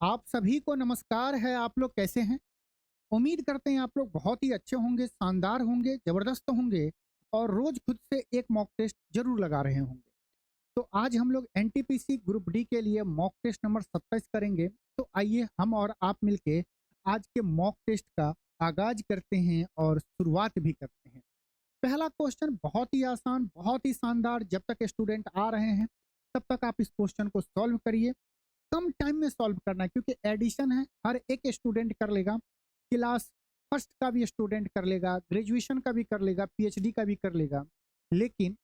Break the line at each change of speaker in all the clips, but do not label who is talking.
आप सभी को नमस्कार है। आप लोग कैसे हैं? उम्मीद करते हैं आप लोग बहुत ही अच्छे होंगे, शानदार होंगे, जबरदस्त होंगे और रोज खुद से एक मॉक टेस्ट जरूर लगा रहे होंगे। तो आज हम लोग एनटीपीसी ग्रुप डी के लिए मॉक टेस्ट नंबर 27 करेंगे। तो आइए हम और आप मिलके आज के मॉक टेस्ट का आगाज करते हैं और शुरुआत भी करते हैं। पहला क्वेश्चन बहुत ही आसान, बहुत ही शानदार। जब तक स्टूडेंट आ रहे हैं तब तक आप इस क्वेश्चन को सॉल्व करिए। कम टाइम में सॉल्व करना है क्योंकि एडिशन है, हर एक स्टूडेंट कर लेगा। क्लास फर्स्ट का भी स्टूडेंट कर लेगा, ग्रेजुएशन का भी कर लेगा, पीएचडी का भी कर लेगा। लेकिन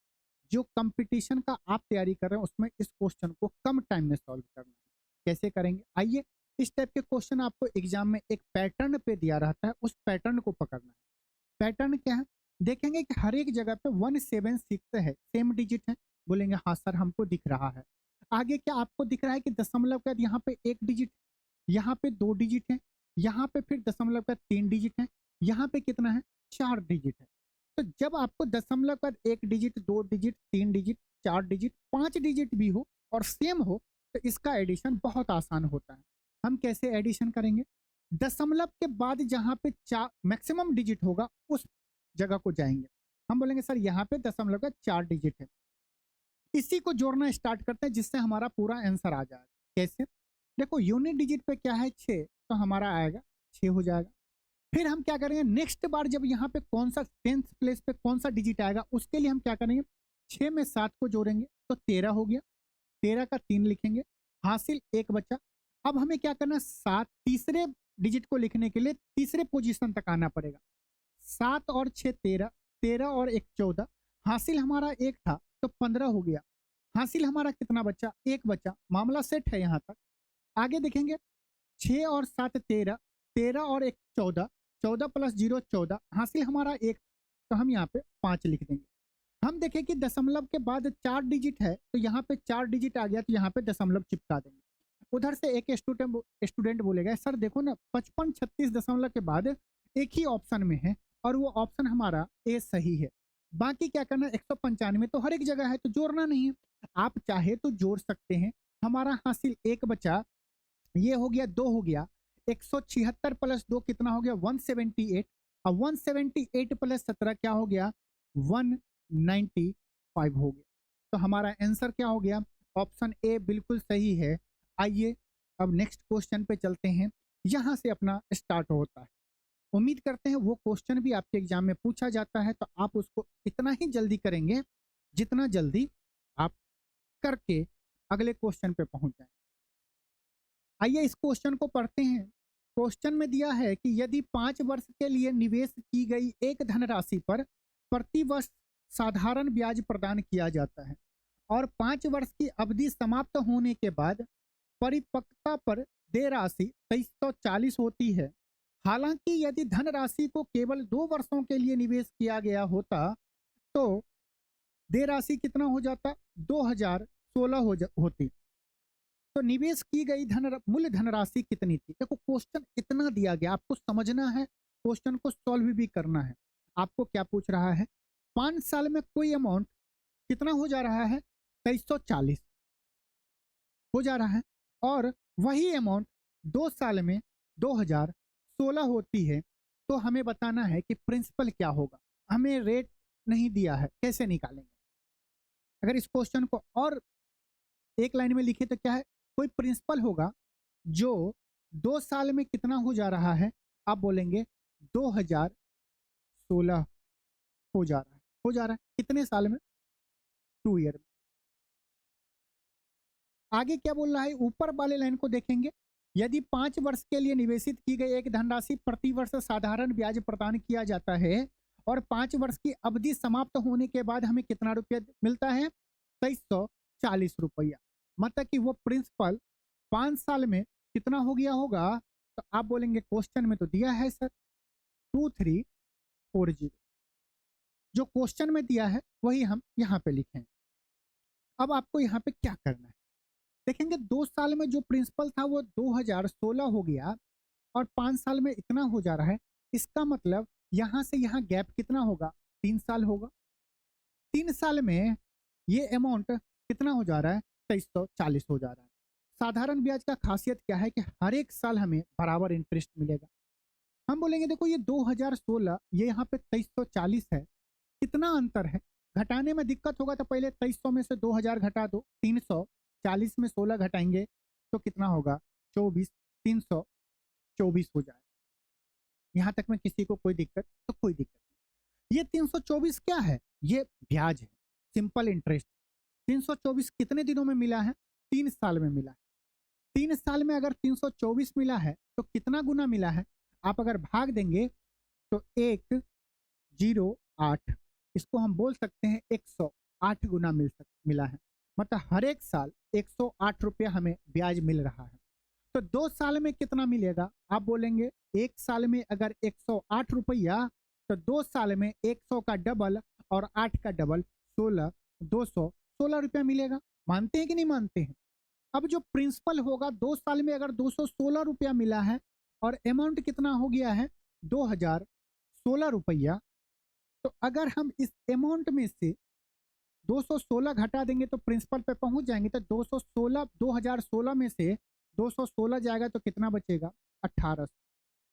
जो कंपटीशन का आप तैयारी कर रहे हैं उसमें इस क्वेश्चन को कम टाइम में सॉल्व करना है। कैसे करेंगे? आइए, इस टाइप के क्वेश्चन आपको एग्जाम में एक पैटर्न पे दिया रहता है, उस पैटर्न को पकड़ना है। पैटर्न क्या है? देखेंगे कि हर एक जगह पे 176 है, सेम डिजिट है। बोलेंगे हाँ सर हमको दिख रहा है। आगे क्या आपको दिख रहा है कि दशमलव का यहाँ पे एक डिजिट, यहाँ पे दो डिजिट है, यहाँ पे फिर दशमलव का तीन डिजिट है, यहाँ पे कितना है? चार डिजिट है। तो जब आपको दशमलव का एक डिजिट, दो डिजिट, तीन डिजिट, चार डिजिट, पांच डिजिट भी हो और सेम हो तो इसका एडिशन बहुत आसान होता है। हम कैसे एडिशन करेंगे? दशमलव के बाद जहाँ पे चार मैक्सिमम डिजिट होगा उस जगह को जाएंगे। हम बोलेंगे सर यहाँ पे दशमलव का चार डिजिट है, इसी को जोड़ना स्टार्ट करते हैं जिससे हमारा पूरा आंसर आ जाए। कैसे? देखो यूनिट डिजिट पे क्या है? 6, तो हमारा आएगा 6 हो जाएगा। फिर हम क्या करेंगे? नेक्स्ट बार जब यहाँ पे कौन सा टेंथ प्लेस पे कौन सा डिजिट आएगा उसके लिए हम क्या करेंगे? 6 में 7 को जोड़ेंगे तो 13 हो गया। 13 का 3 लिखेंगे, हासिल एक बचा। अब हमें क्या करना है? 7 तीसरे डिजिट को लिखने के लिए तीसरे पोजीशन तक आना पड़ेगा। 7 और 6 13, 13 और 1 14, हासिल हमारा एक था तो 15 हो गया। हासिल हमारा कितना बचा? एक बचा। मामला सेट है यहाँ तक। आगे देखेंगे, 6 और 7 13, 13 और 1 14, 14 प्लस 0 14, हासिल हमारा एक, तो हम यहाँ पे 5 लिख देंगे। हम देखें कि दशमलव के बाद चार डिजिट है तो यहाँ पे चार डिजिट आ गया तो यहाँ पे दशमलव चिपका देंगे। उधर से एक स्टूडेंट बोलेगा सर देखो ना 55 36 दशमलव के बाद एक ही ऑप्शन में है और वो ऑप्शन हमारा ए सही है। बाकी क्या करना? 195 तो हर एक जगह है तो जोड़ना नहीं है। आप चाहे तो जोड़ सकते हैं। हमारा हासिल एक बचा, ये हो गया, दो हो गया। 176 प्लस दो कितना हो गया? 178। और 178 प्लस 17 क्या हो गया? 195 हो गया। तो हमारा आंसर क्या हो गया? ऑप्शन ए बिल्कुल सही है। आइए अब नेक्स्ट क्वेश्चन पे चलते हैं। यहां से अपना स्टार्ट होता है। उम्मीद करते हैं वो क्वेश्चन भी आपके एग्जाम में पूछा जाता है तो आप उसको इतना ही जल्दी करेंगे जितना जल्दी आप करके अगले क्वेश्चन पे पहुंच जाए। आइए इस क्वेश्चन को पढ़ते हैं। क्वेश्चन में दिया है कि यदि 5 वर्ष के लिए निवेश की गई एक धनराशि पर प्रति वर्ष साधारण ब्याज प्रदान किया जाता है और 5 वर्ष की अवधि समाप्त होने के बाद परिपक्वता पर देय राशि 2340 होती है। हालांकि यदि धनराशि को केवल 2 वर्षों के लिए निवेश किया गया होता तो देय राशि कितना हो जाता? 2016 होती। तो निवेश की गई मूल्य धनराशि कितनी थी? देखो क्वेश्चन इतना दिया गया, आपको समझना है, क्वेश्चन को सॉल्व भी करना है। आपको क्या पूछ रहा है? 5 साल में कोई अमाउंट कितना हो जा रहा है? 2340 हो जा रहा है और वही अमाउंट 2 साल में 2016 होती है। तो हमें बताना है कि प्रिंसिपल क्या होगा। हमें रेट नहीं दिया है, कैसे निकालेंगे? अगर इस क्वेश्चन को और एक लाइन में लिखे तो क्या है? कोई प्रिंसिपल होगा जो 2 साल में कितना हो जा रहा है? आप बोलेंगे 2016 हो जा रहा है। हो जा रहा है कितने साल में? 2 ईयर में। आगे क्या बोल रहा है? ऊपर वाले लाइन को देखेंगे। यदि 5 वर्ष के लिए निवेशित की गई एक धनराशि प्रति वर्ष साधारण ब्याज प्रदान किया जाता है और 5 वर्ष की अवधि समाप्त होने के बाद हमें कितना रुपया मिलता है? 2340 रुपया। मतलब कि वो प्रिंसिपल 5 साल में कितना हो गया होगा? तो आप बोलेंगे क्वेश्चन में तो दिया है सर 2340। जो क्वेश्चन में दिया है वही हम यहाँ पे लिखें। अब आपको यहाँ पे क्या करना है? देखेंगे 2 साल में जो प्रिंसिपल था वो 2016 हो गया और 5 साल में इतना हो जा रहा है। इसका मतलब यहाँ से यहाँ गैप कितना होगा? 3 साल होगा। 3 साल में ये अमाउंट कितना हो जा रहा है? 2340 हो जा रहा है। साधारण ब्याज का खासियत क्या है कि हर एक साल हमें बराबर इंटरेस्ट मिलेगा। हम बोलेंगे देखो ये 2016, ये यहाँ पे 2340 है, कितना अंतर है। घटाने में दिक्कत होगा तो पहले 2300 में से 2000 घटा दो, 340 में 16 घटाएंगे तो कितना होगा, 24, 324 हो जाएगा। यहाँ तक में किसी को कोई दिक्कत तो कोई दिक्कत नहीं। ये 324 क्या है, ये ब्याज है, सिंपल इंटरेस्ट। 324 कितने दिनों में मिला है, 3 साल में मिला है। 3 साल में अगर 324 मिला है तो कितना गुना मिला है, आप अगर भाग देंगे तो 108, इसको हम बोल सकते हैं 108 गुना मिला है। मतलब हर एक साल 108 रुपया हमें ब्याज मिल रहा है। तो 2 साल में कितना मिलेगा, आप बोलेंगे एक साल में अगर 108 रुपया, तो 2 साल में 100 का डबल और 8 का डबल 16, 216 रुपया मिलेगा। मानते हैं कि नहीं मानते हैं। अब जो प्रिंसिपल होगा 2 साल में अगर 216 रुपया मिला है और अमाउंट कितना हो गया है 2016 रुपया, तो अगर हम इस अमाउंट में से 216 घटा देंगे तो प्रिंसिपल पे पहुंच जाएंगे। तो 2016 में से 216 जाएगा तो कितना बचेगा, 1800।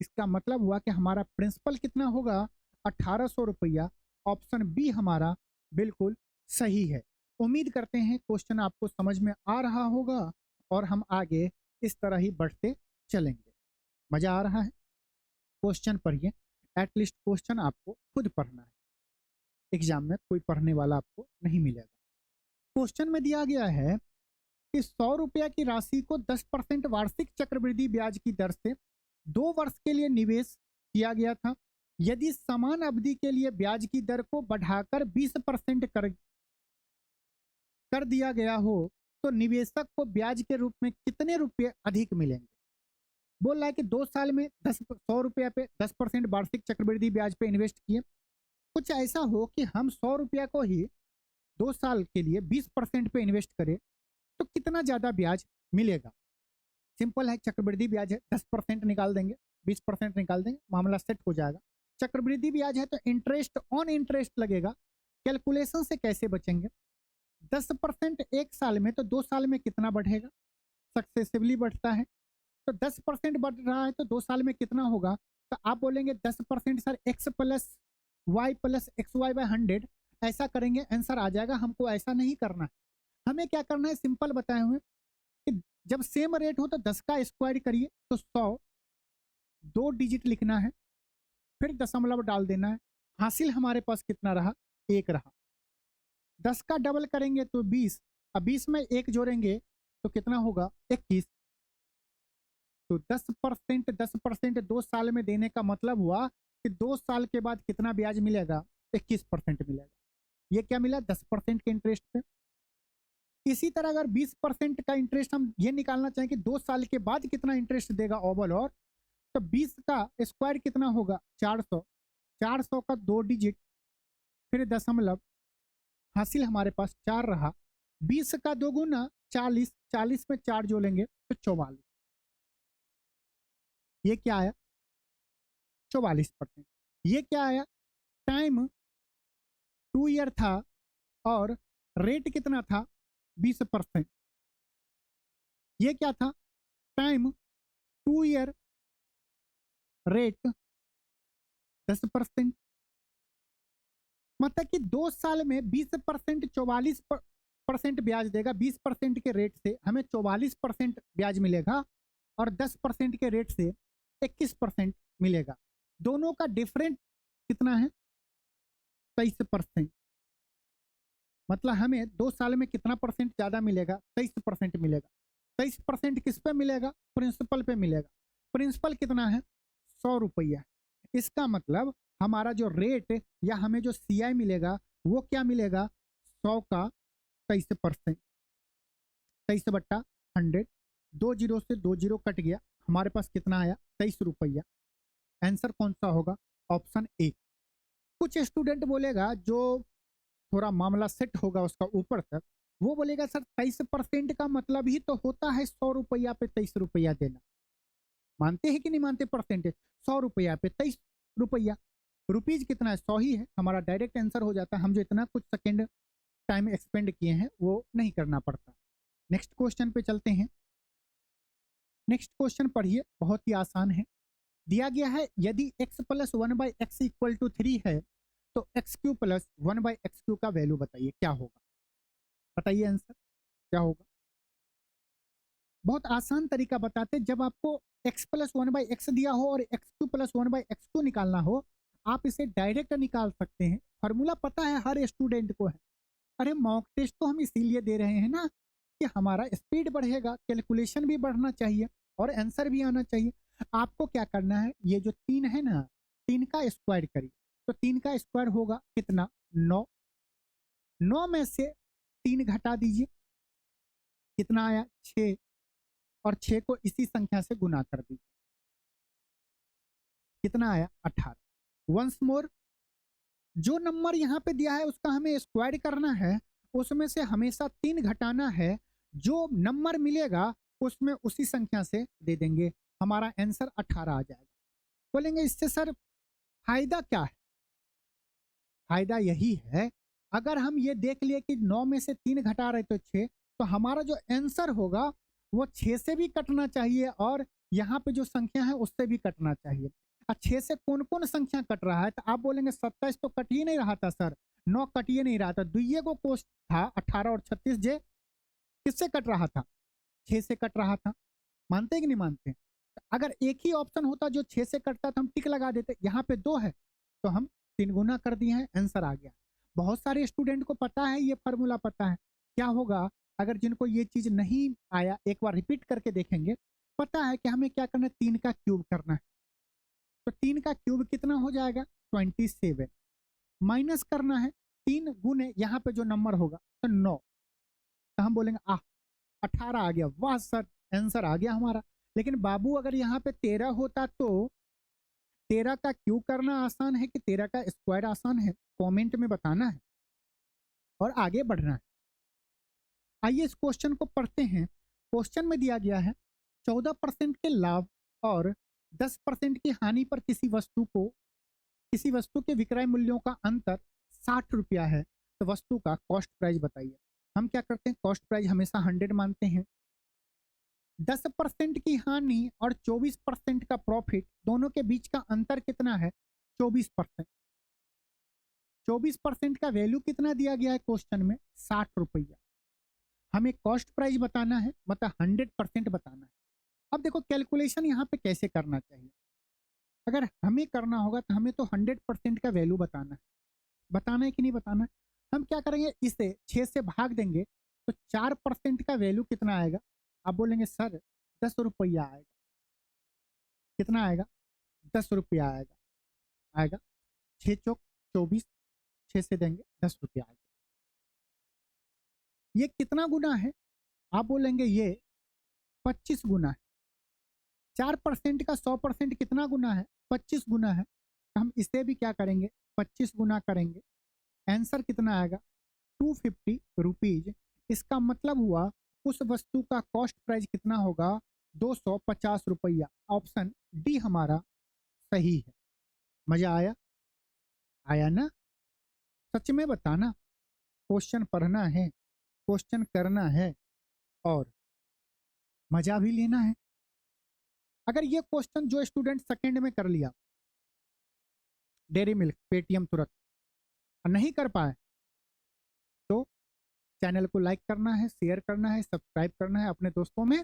इसका मतलब हुआ कि हमारा प्रिंसिपल कितना होगा, 1800 रुपया। ऑप्शन बी हमारा बिल्कुल सही है। उम्मीद करते हैं क्वेश्चन आपको समझ में आ रहा होगा और हम आगे इस तरह ही बढ़ते चलेंगे। मजा आ रहा है, क्वेश्चन पढ़िए। एटलीस्ट क्वेश्चन आपको खुद पढ़ना है, एग्जाम में कोई पढ़ने वाला आपको नहीं मिलेगा। क्वेश्चन में दिया गया है कि 100 रुपया की राशि को 10% वार्षिक चक्रवृद्धि ब्याज की दर से 2 वर्ष के लिए निवेश किया गया था। यदि समान अवधि के लिए ब्याज की दर को बढ़ाकर 20% कर दिया गया हो तो निवेशक को ब्याज के रूप में कितने रुपए अधिक मिलेंगे। बोल रहा है कि 2 साल में 100 रुपया पे 10% वार्षिक चक्रवृद्धि ब्याज पे इन्वेस्ट किए। कुछ ऐसा हो कि हम 100 रुपया को ही 2 साल के लिए 20% पे इन्वेस्ट करें तो कितना ज्यादा ब्याज मिलेगा। सिंपल है, चक्रवृद्धि ब्याज है, 10% निकाल देंगे, 20% निकाल देंगे, मामला सेट हो जाएगा। चक्रवृद्धि ब्याज है तो इंटरेस्ट ऑन इंटरेस्ट लगेगा। कैलकुलेशन से कैसे बचेंगे, 10% एक साल में तो 2 साल में कितना बढ़ेगा, सक्सेसिवली बढ़ता है। तो 10% बढ़ रहा है तो 2 साल में कितना होगा, तो आप बोलेंगे 10% sir x plus y plus x y by 100, ऐसा करेंगे आंसर आ जाएगा। हमको ऐसा नहीं करना है, हमें क्या करना है, सिंपल बताए हुए कि जब सेम रेट हो तो 10 का स्क्वायर करिए तो 100, 2 डिजिट लिखना है, फिर दशमलव डाल देना है। हासिल हमारे पास कितना रहा, 1 रहा। 10 का डबल करेंगे तो 20, अब 20 में 1 जोड़ेंगे तो कितना होगा, 21। तो 10% 2 साल में देने का मतलब हुआ कि 2 साल के बाद कितना ब्याज मिलेगा, 21% मिलेगा। ये क्या मिला, 10% के इंटरेस्ट पे। इसी तरह अगर 20% का इंटरेस्ट हम ये निकालना चाहें कि 2 साल के बाद कितना इंटरेस्ट देगा ओवल, और तो 20 का स्क्वायर कितना होगा, 400, 400 का 2 डिजिट फिर दशमलव, हासिल हमारे पास 4 रहा। 20 का 2 गुना 40, 40 में 4 जोड़ेंगे तो 44। ये क्या आया, 44%। ये क्या आया, टाइम 2 ईयर था और रेट कितना था, 20%। ये क्या था, टाइम 2 ईयर, रेट 10%। मतलब कि 2 साल में 20% 44% ब्याज देगा। 20% के रेट से हमें 44% ब्याज मिलेगा और 10% के रेट से 21% मिलेगा। दोनों का डिफरेंट कितना है, 23%। मतलब हमें 2 साल में कितना परसेंट ज्यादा मिलेगा, 23% मिलेगा। 23% किस पे मिलेगा, प्रिंसिपल पे मिलेगा। प्रिंसिपल कितना है, 100 रुपया। इसका मतलब हमारा जो रेट या हमें जो सीआई मिलेगा वो क्या मिलेगा, 100 का 23%, 23/100। 2 जीरो से 2 जीरो कट गया, हमारे पास कितना आया, 23 रुपया। आंसर कौन सा होगा, ऑप्शन ए। कुछ स्टूडेंट बोलेगा जो थोड़ा मामला सेट होगा उसका ऊपर तक, वो बोलेगा सर 23% का मतलब ही तो होता है 100 रुपया पे 23 रुपया देना। मानते हैं कि नहीं मानते, परसेंटेज 100 रुपया पे 23 रुपया, रुपीज कितना है, 100 ही है। हमारा डायरेक्ट आंसर हो जाता है, हम जो इतना कुछ सेकेंड टाइम एक्सपेंड किए हैं वो नहीं करना पड़ता। नेक्स्ट क्वेश्चन पे चलते हैं। नेक्स्ट क्वेश्चन पढ़िए, बहुत ही आसान है। दिया गया है यदि x plus one by x equal to 3 है तो x cube plus one by x cube का वैल्यू बताइए क्या होगा। बताइए आंसर क्या होगा। बहुत आसान तरीका बताते हैं, जब आपको x plus one by x दिया हो और x cube plus one by x Q निकालना हो, आप इसे डायरेक्ट निकाल सकते हैं। फॉर्मूला पता है हर स्टूडेंट को है। अरे मॉक टेस्ट तो हम इसीलिए दे रहे हैं ना कि हमारा स्पीड बढ़ेगा, कैलकुलेशन भी बढ़ना चाहिए और आंसर भी आना चाहिए। आपको क्या करना है, ये जो तीन है ना, तीन का स्क्वायर करिए। तो तीन का स्क्वायर होगा कितना, 9। 9 में से तीन घटा दीजिए, कितना आया, 6। और 6 को इसी संख्या से गुना कर दीजिए, कितना आया, 18। वंस मोर, जो नंबर यहाँ पे दिया है उसका हमें स्क्वायर करना है, उसमें से हमेशा तीन घटाना है। जो नंबर मिलेगा उसमें उसी संख्या से दे देंगे, हमारा आंसर 18 आ जाएगा। बोलेंगे इससे सर फायदा क्या है। फायदा यही है, अगर हम ये देख लिए कि 9 में से तीन घटा रहे तो 6, तो हमारा जो आंसर होगा वो 6 से भी कटना चाहिए और यहाँ पे जो संख्या है उससे भी कटना चाहिए। 6 से कौन कौन संख्या कट रहा है, तो आप बोलेंगे 27 तो कट ही नहीं रहा था सर, 9 कट ही नहीं रहा था। दुइये को कोष था 18 और 36, जे किससे कट रहा था, 6 से कट रहा था। मानते हैं कि नहीं मानते। अगर एक ही ऑप्शन होता जो 6 से कटता तो हम टिक लगा देते, यहाँ पे 2 है तो हम 3 गुना कर दिए हैं, आंसर आ गया। बहुत सारे स्टूडेंट को पता है, ये फार्मूला पता है। क्या होगा अगर जिनको ये चीज नहीं आया, एक बार रिपीट करके देखेंगे। पता है कि हमें क्या करना है, 3 का क्यूब करना है। तो 3 का क्यूब कितना हो जाएगा, 27। माइनस करना है 3 गुने यहाँ पे जो नंबर होगा तो 9। तो हम बोलेंगे 18 आ गया, वाह सर आंसर आ गया हमारा। लेकिन बाबू अगर यहाँ पे 13 होता तो 13 का क्यूब करना आसान है कि 13 का स्क्वायर आसान है, कमेंट में बताना है और आगे बढ़ना है। आइए इस क्वेश्चन को पढ़ते हैं। क्वेश्चन में दिया गया है 14% के लाभ और 10% की हानि पर किसी वस्तु के विक्रय मूल्यों का अंतर 60 रुपया है, तो वस्तु का कॉस्ट प्राइस बताइए। हम क्या करते हैं, कॉस्ट प्राइस हमेशा 100 मानते हैं। 10% की हानि और 24% का प्रॉफिट, दोनों के बीच का अंतर कितना है, 24%। 24% का वैल्यू कितना दिया गया है क्वेश्चन में, 60 रुपया। हमें कॉस्ट प्राइस बताना है, मतलब 100% बताना है। अब देखो कैलकुलेशन यहाँ पे कैसे करना चाहिए। अगर हमें करना होगा तो हमें तो 100% का वैल्यू बताना है कि नहीं बताना है। हम क्या करेंगे, इसे 6 से भाग देंगे तो 4% का वैल्यू कितना आएगा। आप बोलेंगे सर 10 रुपया आएगा, कितना आएगा, 10 रुपया आएगा। 6 चौक 24, 6 से देंगे 10 रुपया आएगा। ये कितना गुना है, आप बोलेंगे ये 25 गुना है। 4% का 100% कितना गुना है, 25 गुना है। तो हम इसे भी क्या करेंगे, 25 गुना करेंगे। आंसर कितना आएगा, 250 रुपीज। इसका मतलब हुआ उस वस्तु का कॉस्ट प्राइस कितना होगा, 250 रुपया। ऑप्शन डी हमारा सही है। मजा आया, आया ना। सच में बताना, क्वेश्चन पढ़ना है, क्वेश्चन करना है और मजा भी लेना है। अगर ये क्वेश्चन जो स्टूडेंट सेकंड में कर लिया, डेयरी मिल्क पेटीएम तुरंत, और नहीं कर पाए तो चैनल को लाइक करना है, शेयर करना है, सब्सक्राइब करना है, अपने दोस्तों में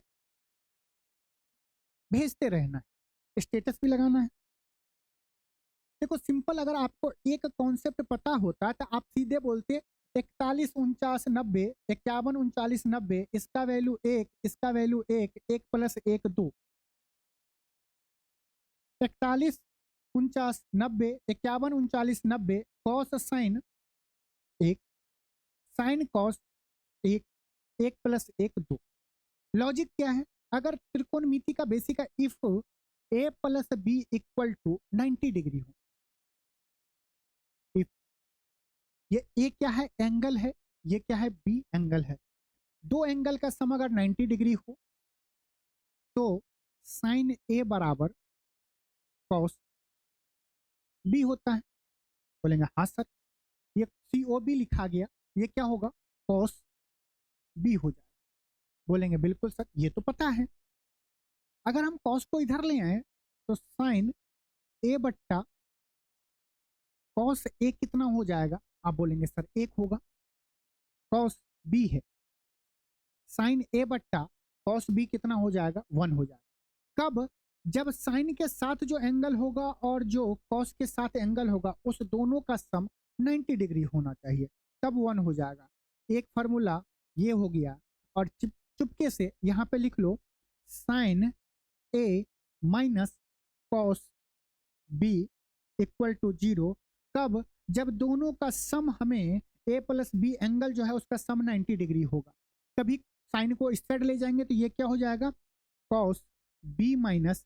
भेजते रहना है, स्टेटस भी लगाना है। देखो सिंपल, अगर आपको एक कॉन्सेप्ट पता होता तो आप सीधे बोलते 41 49 90, 51 39 90, इसका वैल्यू 1, इसका value 1, 1 plus 1 2। 41 49 90, 51 39 90, cos sine 1, sine cos 1, 1 plus 1 2। Logic क्या है, अगर त्रिकोणमिति का बेसिक है, if a plus B equal to 90 degree हो। इफ ये ए क्या है, एंगल है, ये क्या है, बी एंगल है। दो एंगल का सम अगर 90 डिग्री हो तो साइन ए बराबर कॉस बी होता है। बोलेंगे हाँ सर, ये सी ओ बी लिखा गया, ये क्या होगा, कॉस बी हो जाएगा। बोलेंगे बिल्कुल सर, ये तो पता है। अगर हम कॉस को इधर ले आए तो साइन ए बट्टा कॉस ए कितना हो जाएगा? आप बोलेंगे सर 1 होगा, कॉस बी है, साइन ए बट्टा कॉस बी कितना हो जाएगा? 1 हो जाएगा। कब? जब साइन के साथ जो एंगल होगा और जो कॉस के साथ एंगल होगा उस दोनों का सम 90 डिग्री होना चाहिए, तब 1 हो जाएगा। एक फार्मूला ये हो गया। और चुपके से यहाँ पे लिख लो sine A minus cos B equal to 0। कब? जब दोनों का सम हमें ए प्लस बी एंगल जो है उसका सम 90 डिग्री होगा। कभी साइन को इस साइड ले जाएंगे तो ये क्या हो जाएगा? Cos b minus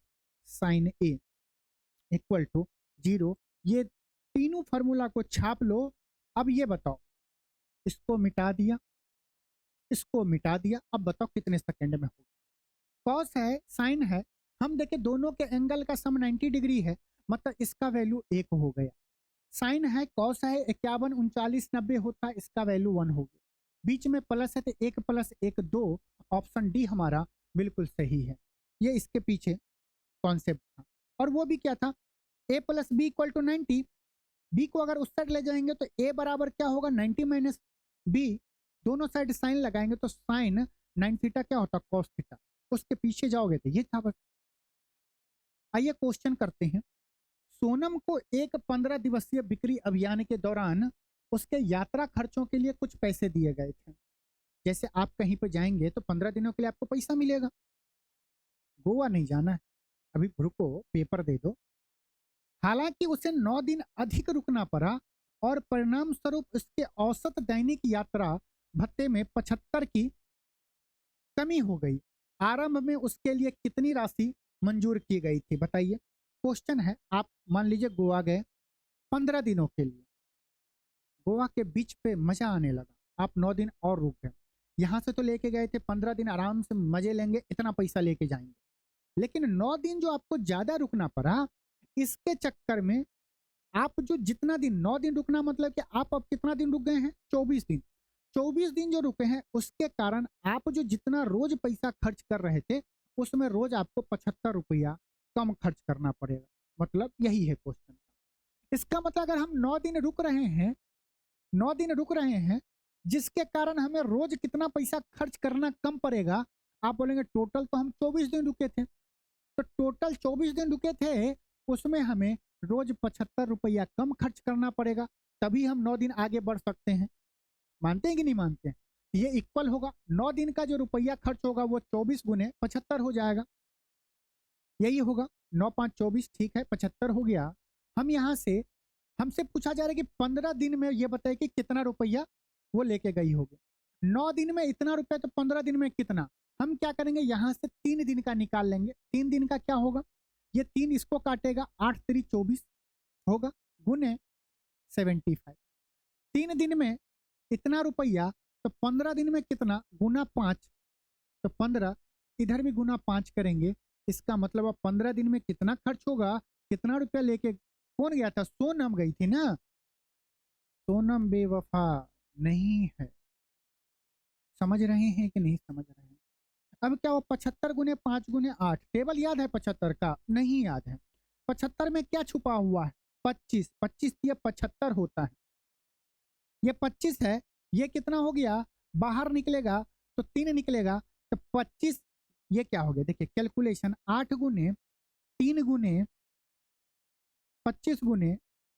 sine a equal to 0। ये तीनों फार्मूला को छाप लो। अब ये बताओ, इसको मिटा दिया, इसको मिटा दिया, अब बताओ कितने सेकंड में होगा? कॉस है, साइन है, हम देखें दोनों के एंगल का सम 90 डिग्री है, मतलब इसका वैल्यू 1 हो गया। साइन है, कॉस है, 51 39 90 होता है, इसका वैल्यू 1 हो गया। बीच में प्लस है तो 1 प्लस 1 2। ऑप्शन डी हमारा बिल्कुल सही है। ये इसके पीछे कॉन्सेप्ट था। और वो भी क्या था? A plus B equal to 90। B को अगर उस साइड ले जाएंगे तो ए बराबर क्या होगा? 90 माइनस बी। दोनों साइड साइन लगाएंगे तो साइन 9 थीटा क्या होता? Cos theta. उसके पीछे जाओगे तो ये था बस। आइए क्वेश्चन करते हैं। सोनम को एक 15 दिवसीय बिक्री अभियान के दौरान उसके यात्रा खर्चों के लिए कुछ पैसे दिए गए थे। जैसे आप कहीं पर जाएंगे तो 15 दिनों के लिए आपको पैसा मिलेगा। गोवा नहीं जाना है, अभी रुको, पेपर दे दो। हालांकि उसे 9 दिन अधिक रुकना पड़ा और परिणाम स्वरूप उसके औसत दैनिक यात्रा भत्ते में 75 की कमी हो गई। आरंभ में उसके लिए कितनी राशि मंजूर की गई थी? बताइए। क्वेश्चन है, आप मान लीजिए गोवा गए 15 दिनों के लिए, गोवा के बीच पे मजा आने लगा, आप 9 दिन और रुक गए। यहाँ से तो लेके गए थे 15 दिन आराम से मजे लेंगे, इतना पैसा लेके जाएंगे, लेकिन 9 दिन जो आपको ज्यादा रुकना पड़ा, इसके चक्कर में आप जो जितना दिन 9 दिन रुकना, मतलब कि आप अब कितना दिन रुक गए हैं? 24 दिन। 24 दिन जो रुके हैं उसके कारण आप जो जितना रोज पैसा खर्च कर रहे थे उसमें रोज आपको 75 रुपया कम खर्च करना पड़ेगा। मतलब यही है क्वेश्चन। इसका मतलब अगर हम 9 दिन रुक रहे हैं, 9 दिन रुक रहे हैं, जिसके कारण हमें रोज कितना पैसा खर्च करना कम पड़ेगा? आप बोलेंगे टोटल तो हम 24 दिन रुके थे, तो टोटल 24 दिन रुके थे, उसमें हमें रोज 75 रुपया कम खर्च करना पड़ेगा, तभी हम 9 दिन आगे बढ़ सकते हैं। मानते हैं कि नहीं मानते हैं? ये इक्वल होगा, 9 दिन का जो रुपया खर्च होगा वो 24 गुने 75 हो जाएगा। यही होगा, 9 5 24, ठीक है, 75 हो गया। हम यहाँ से, हमसे पूछा जा रहा है कि 15 दिन में ये बताए कि कितना रुपया वो लेके गई होगी। 9 दिन में इतना रुपया, तो 15 दिन में कितना? हम क्या करेंगे, यहाँ से 3 दिन का निकाल लेंगे। 3 दिन का क्या होगा? ये 3 इसको काटेगा, 8 3 24 होगा, गुने 75। 3 दिन में इतना रुपया, तो 15 दिन में कितना? गुना 5, तो 15, इधर भी गुना 5 करेंगे। इसका मतलब अब 15 दिन में कितना खर्च होगा, कितना रुपया लेके कौन गया था? सोनम गई थी ना। सोनम बेवफा नहीं है। समझ रहे हैं कि नहीं समझ रहे हैं? अब क्या हुआ? 75 गुने 5 गुने 8, टेबल याद है 75 का? नहीं याद है। 75 में क्या छुपा हुआ है? 25। 25 ये 75 होता है, ये 25 है, ये कितना हो गया? बाहर निकलेगा तो 3 निकलेगा, तो 25 ये क्या हो गया? देखिए कैलकुलेशन, 8 गुने 3 गुने 25 गुने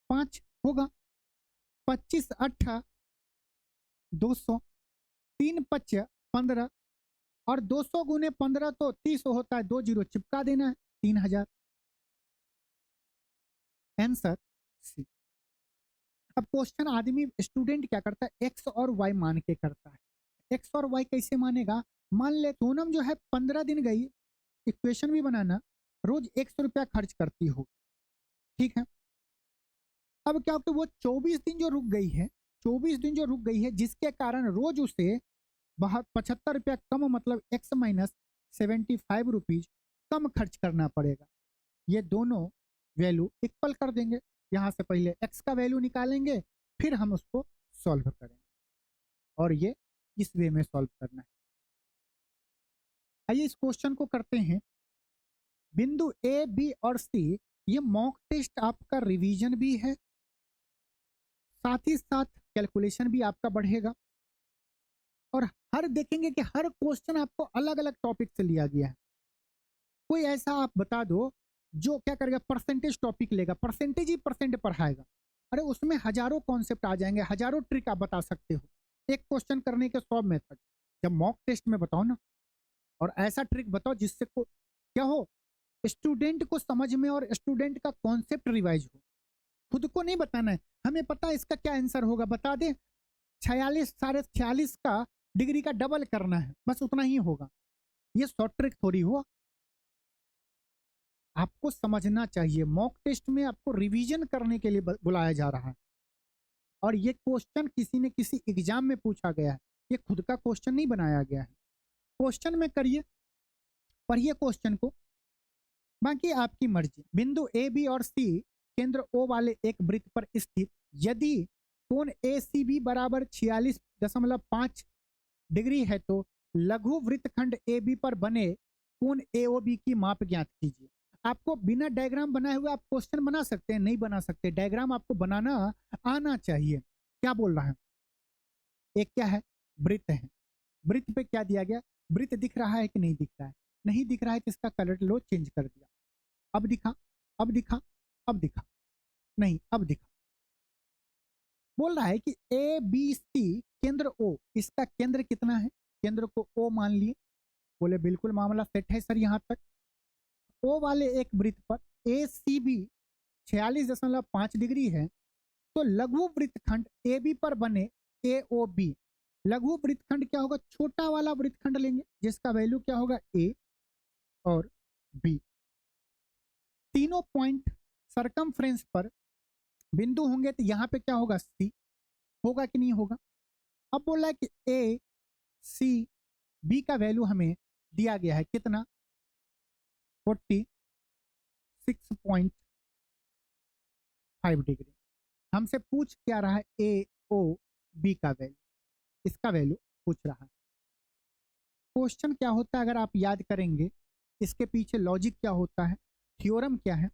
5 होगा, 25 8 200, 3 5 15, और 200 गुने 15 तो 30 होता है, 2 जीरो चिपका देना है, 3000। Answer C. अब क्वेश्चन, आदमी स्टूडेंट क्या करता है? एक्स और वाई मान के करता है। एक्स और वाई कैसे मानेगा? मान ले सोनम जो है 15 दिन गई, इक्वेशन भी बनाना, रोज 100 रुपया खर्च करती हो, ठीक है। अब क्या होता है, वो 24 दिन जो रुक गई है, 24 दिन जो रुक गई है, जिसके कारण रोज उसे 75 रुपया कम, मतलब एक्स माइनस 75 रुपीज कम खर्च करना पड़ेगा। ये दोनों वैल्यू इक्वल कर देंगे। यहाँ से पहले एक्स का वैल्यू निकालेंगे, फिर हम उसको सॉल्व करेंगे, और ये इस वे में सॉल्व करना है। आइए इस क्वेश्चन को करते हैं। बिंदु ए बी और सी, ये मॉक टेस्ट आपका रिवीजन भी है, साथ ही साथ कैलकुलेशन भी आपका बढ़ेगा। और हर देखेंगे कि हर क्वेश्चन आपको अलग अलग टॉपिक से लिया गया है। कोई ऐसा आप बता दो जो क्या करेगा, परसेंटेज टॉपिक लेगा, परसेंटेज ही परसेंट पढ़ाएगा। अरे उसमें हजारों कॉन्सेप्ट आ जाएंगे, हजारों ट्रिक आप बता सकते हो। एक क्वेश्चन करने के 100 मेथड, जब मॉक टेस्ट में बताओ ना, और ऐसा ट्रिक बताओ जिससे क्या हो, स्टूडेंट को समझ में और स्टूडेंट का कॉन्सेप्ट रिवाइज हो। खुद को नहीं बताना है, हमें पता है इसका क्या आंसर होगा, बता दे 46 साढ़े 46 का डिग्री का डबल करना है, बस उतना ही होगा। ये शॉर्ट ट्रिक थोड़ी हुआ। आपको समझना चाहिए मॉक टेस्ट में आपको रिवीजन करने के लिए बुलाया जा रहा है, और ये क्वेश्चन किसी ने किसी एग्जाम में पूछा गया है, ये खुद का क्वेश्चन नहीं बनाया गया है। क्वेश्चन में करिए, पढ़िए क्वेश्चन को, बाकी आपकी मर्जी। बिंदु ए बी और सी केंद्र ओ वाले एक वृत्त पर स्थित, यदि कोण ए सी बी बराबर 46.5 डिग्री है तो लघु वृत्तखंड ए बी पर बने कोण ए ओ बी की माप ज्ञात कीजिए। आपको बिना डायग्राम बनाए हुए आप क्वेश्चन बना सकते हैं? नहीं बना सकते, डायग्राम आपको बनाना आना चाहिए। क्या बोल रहा है, एक क्या है, वृत्त है, वृत्त पे क्या दिया गया, वृत्त दिख रहा है कि नहीं दिख रहा है, नहीं दिख रहा है तो इसका कलर लो चेंज कर दिया, अब दिखा, अब दिखा, अब दिखा, नहीं अब दिखा। बोल रहा है कि ए बी सी केंद्र ओ, इसका केंद्र कितना है, केंद्र को ओ मान लिए, बोले बिल्कुल मामला सेट है सर। यहां तक ओ वाले एक वृत्त पर ए सी बी 46.5 डिग्री है, तो लघु वृत्तखंड ए बी पर बने ए ओ बी। लघु वृत्तखंड क्या होगा, छोटा वाला वृत्तखंड लेंगे जिसका वैल्यू क्या होगा, ए और बी। तीनों पॉइंट सरकमफ्रेंस पर बिंदु होंगे, तो यहाँ पे क्या होगा, सी होगा कि नहीं होगा। अब बोला है कि ए सी बी का वैल्यू हमें दिया गया है कितना, 46.5 डिग्री। हमसे पूछ क्या रहा है, ए ओ बी का वैल्यू, इसका वैल्यू पूछ रहा है। क्वेश्चन क्या होता है अगर आप याद करेंगे, इसके पीछे लॉजिक क्या होता है, थ्योरम क्या है,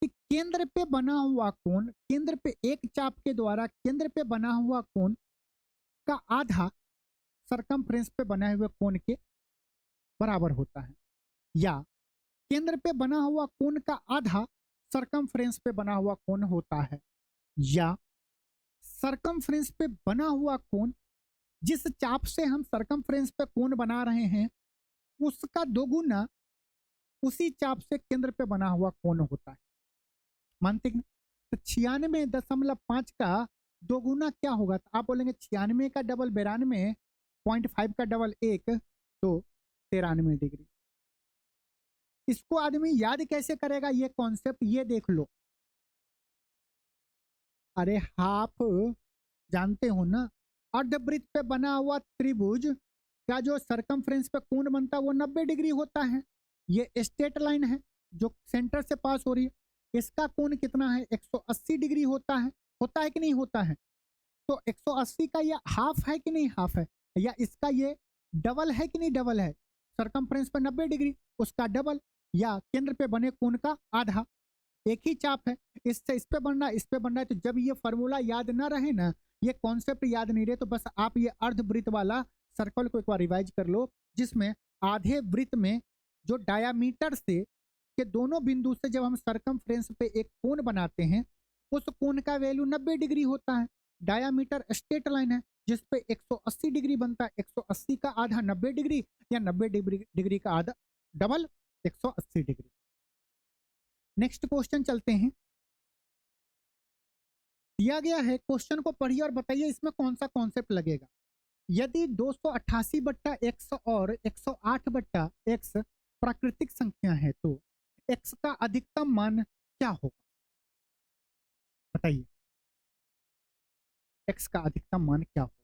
कि केंद्र पे बना हुआ कोण, केंद्र पे एक चाप के द्वारा केंद्र पे बना हुआ कोण का आधा सरकमफ्रेंस पे बनाए हुए कोण के बराबर होता है, या केंद्र पे बना हुआ कोण का आधा सरकमफ्रेंस पे बना हुआ कोण होता है, या सरकमफ्रेंस पे बना हुआ कोण, जिस चाप से हम सरकमफ्रेंस पे कोण बना रहे हैं उसका दोगुना उसी चाप से केंद्र पे बना हुआ कोण होता है। मानते हैं? तो 96.5 का दोगुना क्या होगा, तो आप बोलेंगे 96 का डबल 92.5 का डबल 1 तो 93 डिग्री। इसको आदमी याद कैसे करेगा, ये कॉन्सेप्ट ये देख लो। अरे हाफ जानते हो ना, अर्धवृत्त पे बना हुआ त्रिभुज का जो सरकमफ्रेंस पे कोण बनता है वो 90 डिग्री होता है। ये स्ट्रेट लाइन है जो सेंटर से पास हो रही है, इसका कोण कितना है, 180 डिग्री होता है कि नहीं होता है। तो 180 का ये हाफ है कि नहीं हाफ है, या इसका ये डबल है कि नहीं डबल है, सरकमफ्रेंस पे 90 डिग्री उसका डबल, या केंद्र पे बने कोण का आधा। एक ही चाप है, इससे इस पे बनना है, इस पे बनना है। तो जब ये फॉर्मूला याद ना रहे ना, ये कॉन्सेप्ट याद नहीं रहे, तो बस आप ये अर्धवृत्त वाला सर्कल को एक बार रिवाइज कर लो, जिसमें आधे वृत्त में जो डायामीटर से के दोनों बिंदु से जब हम सरकमफ्रेंस पे एक कोण बनाते हैं, उस कोण का वैल्यू 90 डिग्री होता है। डायामीटर स्ट्रेट लाइन है जिसपे 180 डिग्री बनता है, 180 का आधा 90 डिग्री, या 90 डिग्री का आधा डबल 180 डिग्री। नेक्स्ट क्वेश्चन चलते हैं। दिया गया है, क्वेश्चन को पढ़िए और बताइए इसमें कौन सा कॉन्सेप्ट लगेगा। यदि 288/x और 108/x प्राकृतिक संख्या है तो x का अधिकतम मान क्या होगा, बताइए x का अधिकतम मान क्या होगा।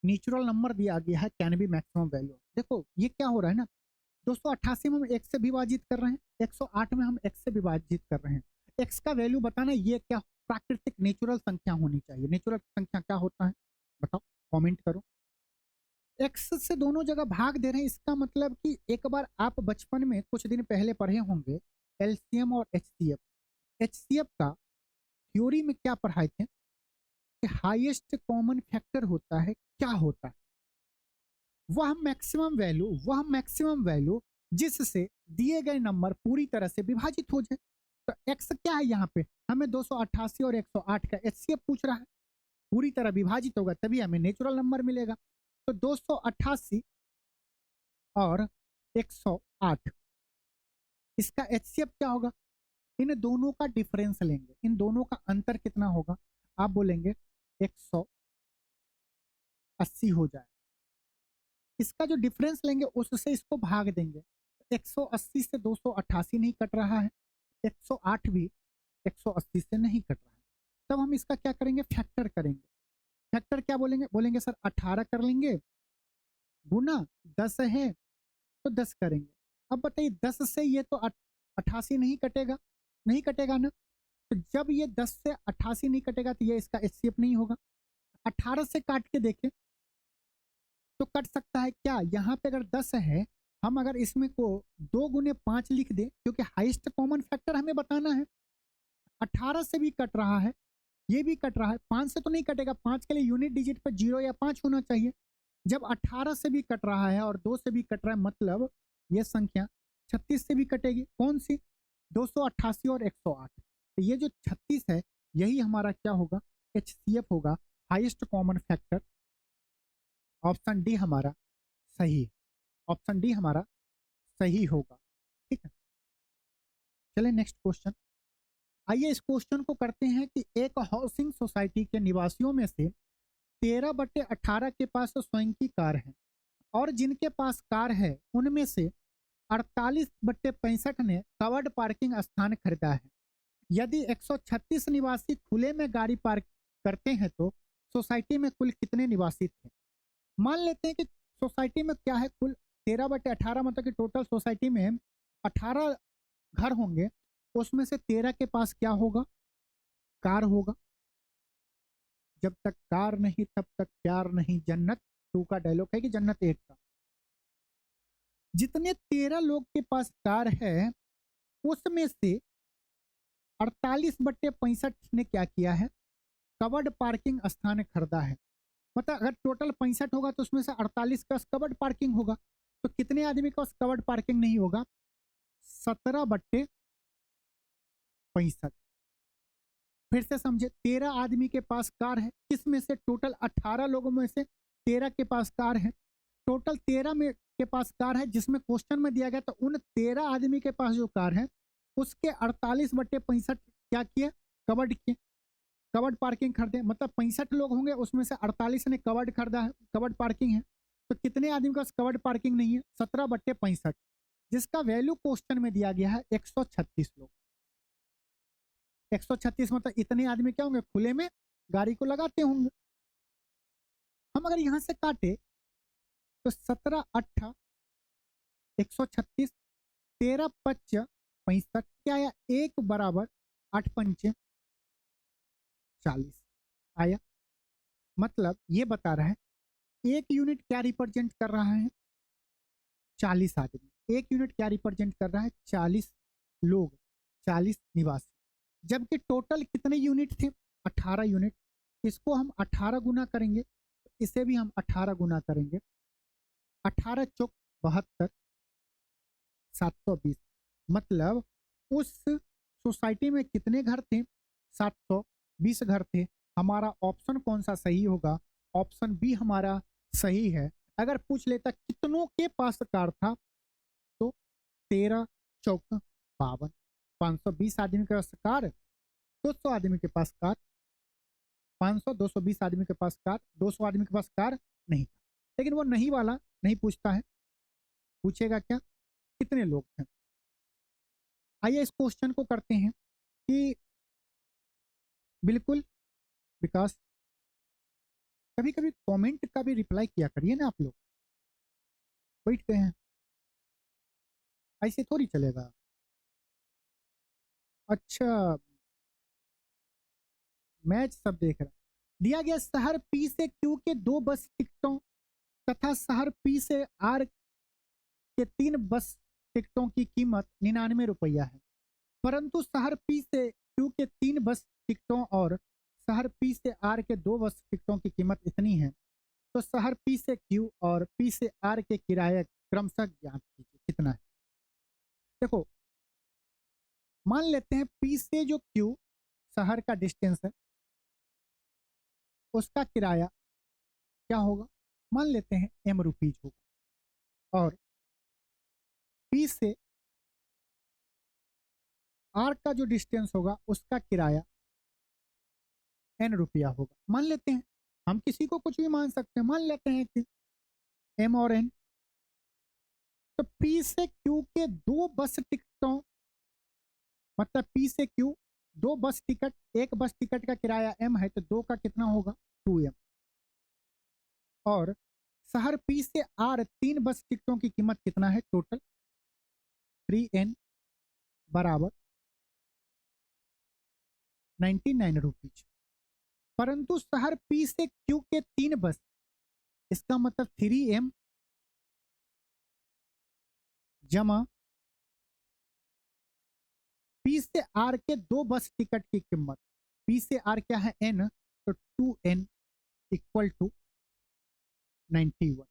नेचुरल नंबर दिया गया है, कैन बी मैक्सिमम वैल्यू। देखो ये क्या हो रहा है ना, 288 में हम x से विभाजित कर रहे हैं, 108 में हम x से विभाजित कर रहे हैं। x का वैल्यू बताना, ये क्या प्राकृतिक नेचुरल संख्या होनी चाहिए। नेचुरल संख्या क्या होता है बताओ, कमेंट करो। एक्स से दोनों जगह भाग दे रहे हैं, इसका मतलब कि एक बार आप बचपन में कुछ दिन पहले पढ़े होंगे एलसीएम और एचसीएफ। एचसीएफ का थ्योरी में क्या पढ़ाए थे कि हाईएस्ट कॉमन फैक्टर होता है, क्या होता है वह मैक्सिमम वैल्यू जिससे दिए गए नंबर पूरी तरह से विभाजित हो जाए। तो एक्स क्या है यहाँ पे, हमें 288 और 108 का एचसीएफ पूछ रहा है, पूरी तरह विभाजित होगा तभी हमें नेचुरल नंबर मिलेगा। तो 288 और 108, इसका एचसीएफ क्या होगा, इन दोनों का डिफरेंस लेंगे, इन दोनों का अंतर कितना होगा, आप बोलेंगे 180 हो जाए। इसका जो डिफरेंस लेंगे उससे इसको भाग देंगे, 180 से 288 नहीं कट रहा है, 108 भी 180 से नहीं कट रहा है। तब हम इसका क्या करेंगे, फैक्टर करेंगे। फैक्टर क्या बोलेंगे, बोलेंगे सर 18 कर लेंगे गुना 10 है तो 10 करेंगे। अब बताइए 10 से ये तो 88 नहीं कटेगा, नहीं कटेगा ना। तो जब ये 10 से 88 नहीं कटेगा तो ये इसका एचसीएफ नहीं होगा। 18 से काट के देखें तो कट सकता है क्या, यहाँ पे अगर 10 है, हम अगर इसमें को 2 गुने 5 लिख दें, क्योंकि हाईएस्ट कॉमन फैक्टर हमें बताना है। 18 से भी कट रहा है, ये भी कट रहा है, 5 से तो नहीं कटेगा, 5 के लिए यूनिट डिजिट पर 0 या 5 होना चाहिए। जब 18 से भी कट रहा है और 2 से भी कट रहा है, मतलब ये संख्या 36 से भी कटेगी। कौन सी, 288 और 108। तो ये जो 36 है यही हमारा क्या होगा, एचसीएफ होगा, highest common factor. Option D हमारा सही, ऑप्शन डी हमारा सही होगा। ठीक है, चलिए नेक्स्ट क्वेश्चन। आइए इस क्वेश्चन को करते हैं कि एक हाउसिंग सोसाइटी के निवासियों में से 13/18 के पास स्वयं की कार है और जिनके पास कार है उनमें से 48/65 ने कवर्ड पार्किंग स्थान खरीदा है। यदि 136 निवासी खुले में गाड़ी पार्क करते हैं तो सोसाइटी में कुल कितने निवासी थे। मान लेते हैं कि सोसाइटी में क्या है, कुल 13/18, मतलब कि टोटल सोसाइटी में 18 घर होंगे, उसमें से 13 के पास क्या होगा, कार होगा। जब तक कार नहीं तब तक प्यार नहीं, जन्नत 2 का डायलॉग है कि जन्नत 1 का। जितने 13 लोग के पास कार है उसमें से 48/65 ने क्या किया है, कवर्ड पार्किंग स्थान खरीदा है। मतलब अगर टोटल 65 होगा तो उसमें से 48 का कवर्ड पार्किंग होगा। तो कितने आदमी का कवर्ड पार्किंग नहीं होगा, 17/65। फिर से समझे, 13 आदमी के पास कार है, किसमें से, टोटल 18 लोगों में से 13 के पास कार है। टोटल 13 में के पास कार है जिसमें क्वेश्चन में दिया गया, तो उन 13 आदमी के पास जो कार है उसके 48/65 क्या किए, कवर्ड किए, कवर्ड पार्किंग खरीदे। मतलब 65 लोग होंगे, उसमें से 48 ने कवर्ड खरीदा है, कवर्ड पार्किंग है। तो कितने आदमी का कवर्ड पार्किंग नहीं है, 17/65, जिसका वैल्यू क्वेश्चन में दिया गया है 136 लोग। 136 मतलब इतने आदमी क्या होंगे, खुले में गाड़ी को लगाते होंगे। हम अगर यहां से काटे तो 17 8 136, 13 5 65 क्या आया, 1 = 8 × 5 = 40 आया। मतलब ये बता रहा है एक यूनिट क्या रिप्रेजेंट कर रहा है, 40 आदमी। एक यूनिट क्या रिप्रेजेंट कर रहा है, 40 लोग, 40 निवासी। जबकि टोटल कितने यूनिट थे, 18 यूनिट। इसको हम 18 गुना करेंगे, इसे भी हम 18 गुना करेंगे, 18 चौक 72, 720। मतलब उस सोसाइटी में कितने घर थे, 720 घर थे। हमारा ऑप्शन कौन सा सही होगा, ऑप्शन बी हमारा सही है। अगर पूछ लेता कितनों के पास कार था, तो 13 चौक 52, 520 आदमी के पास कार, 200 आदमी के पास कार, 500 220 आदमी के पास कार, 200 आदमी के पास कार नहीं था। लेकिन वो नहीं वाला नहीं पूछता है, पूछेगा क्या, कितने लोग थे। आइए इस क्वेश्चन को करते हैं कि बिल्कुल विकास, कभी कभी कमेंट का भी रिप्लाई किया करिए ना आप लोग, बैठते हैं ऐसे थोड़ी चलेगा। अच्छा, मैच सब देख रहा। दिया गया शहर पी से क्यू के 2 बस टिकटों तथा शहर पी से आर के 3 बस टिकटों की कीमत 99 रुपया है, परंतु शहर पी से क्यू के 3 बस टिकटों और शहर पी से आर के 2 बस टिकटों की कीमत इतनी है, तो शहर पी से क्यू और पी से आर के किराया क्रमशः ज्ञात कीजिए कितना है। देखो, मान लेते हैं पी से जो क्यू शहर का डिस्टेंस है उसका किराया क्या होगा, मान लेते हैं एम रुपीज होगा, और पी से आर का जो डिस्टेंस होगा उसका किराया एन रुपया होगा। मान लेते हैं, हम किसी को कुछ भी मान सकते हैं, मान लेते हैं कि एम और एन। तो पी से क्यू के 2 बस टिकटों, मतलब पी से क्यू 2 बस टिकट, एक बस टिकट का किराया एम है तो 2 का कितना होगा 2m, और शहर पी से आर 3 बस टिकटों की कीमत कितना है टोटल 3n बराबर 99 रुपीज। परंतु शहर पी से क्यू के 3 बस, इसका मतलब 3m जमा पी से आर के 2 बस टिकट की कीमत, पी से आर क्या है n, तो 2n इक्वल टू 91।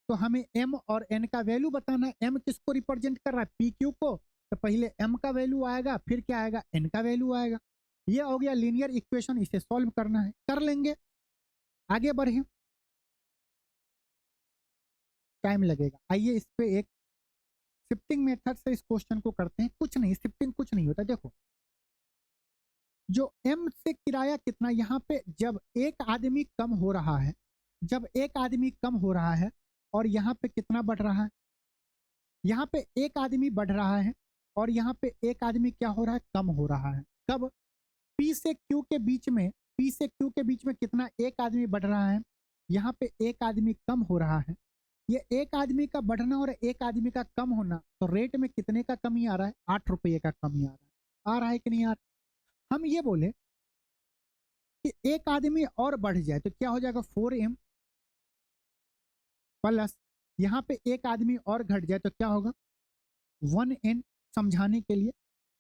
तो हमें m और n का वैल्यू बताना है। m किसको रिप्रेजेंट कर रहा है, पी क्यू को, तो पहले m का वैल्यू आएगा, फिर क्या आएगा n का वैल्यू आएगा। ये हो गया लीनियर इक्वेशन, इसे सॉल्व करना है, कर लेंगे। आगे बढ़े, टाइम लगेगा। आइए इस पे एक शिफ्टिंग मेथड से इस क्वेश्चन को करते हैं। कुछ नहीं, शिफ्टिंग कुछ नहीं होता। देखो, जो m से किराया कितना, यहाँ पे जब एक आदमी कम हो रहा है, जब एक आदमी कम हो रहा है और यहाँ पे कितना बढ़ रहा है, यहाँ पे एक आदमी बढ़ रहा है और यहाँ पे एक आदमी क्या हो रहा है, कम हो रहा है। कब, पी से क्यू के बीच में, पी से क्यू के बीच में कितना, एक आदमी बढ़ रहा है, यहाँ पे एक आदमी कम हो रहा है। ये एक आदमी का बढ़ना और एक आदमी का कम होना, तो रेट में कितने का कमी आ रहा है, 8 रुपये का कमी आ रहा है कि नहीं आ रहा। हम ये बोले कि एक आदमी और बढ़ जाए तो क्या हो जाएगा 4m प्लस यहाँ पे एक आदमी और घट जाए तो क्या होगा 1n, समझाने के लिए,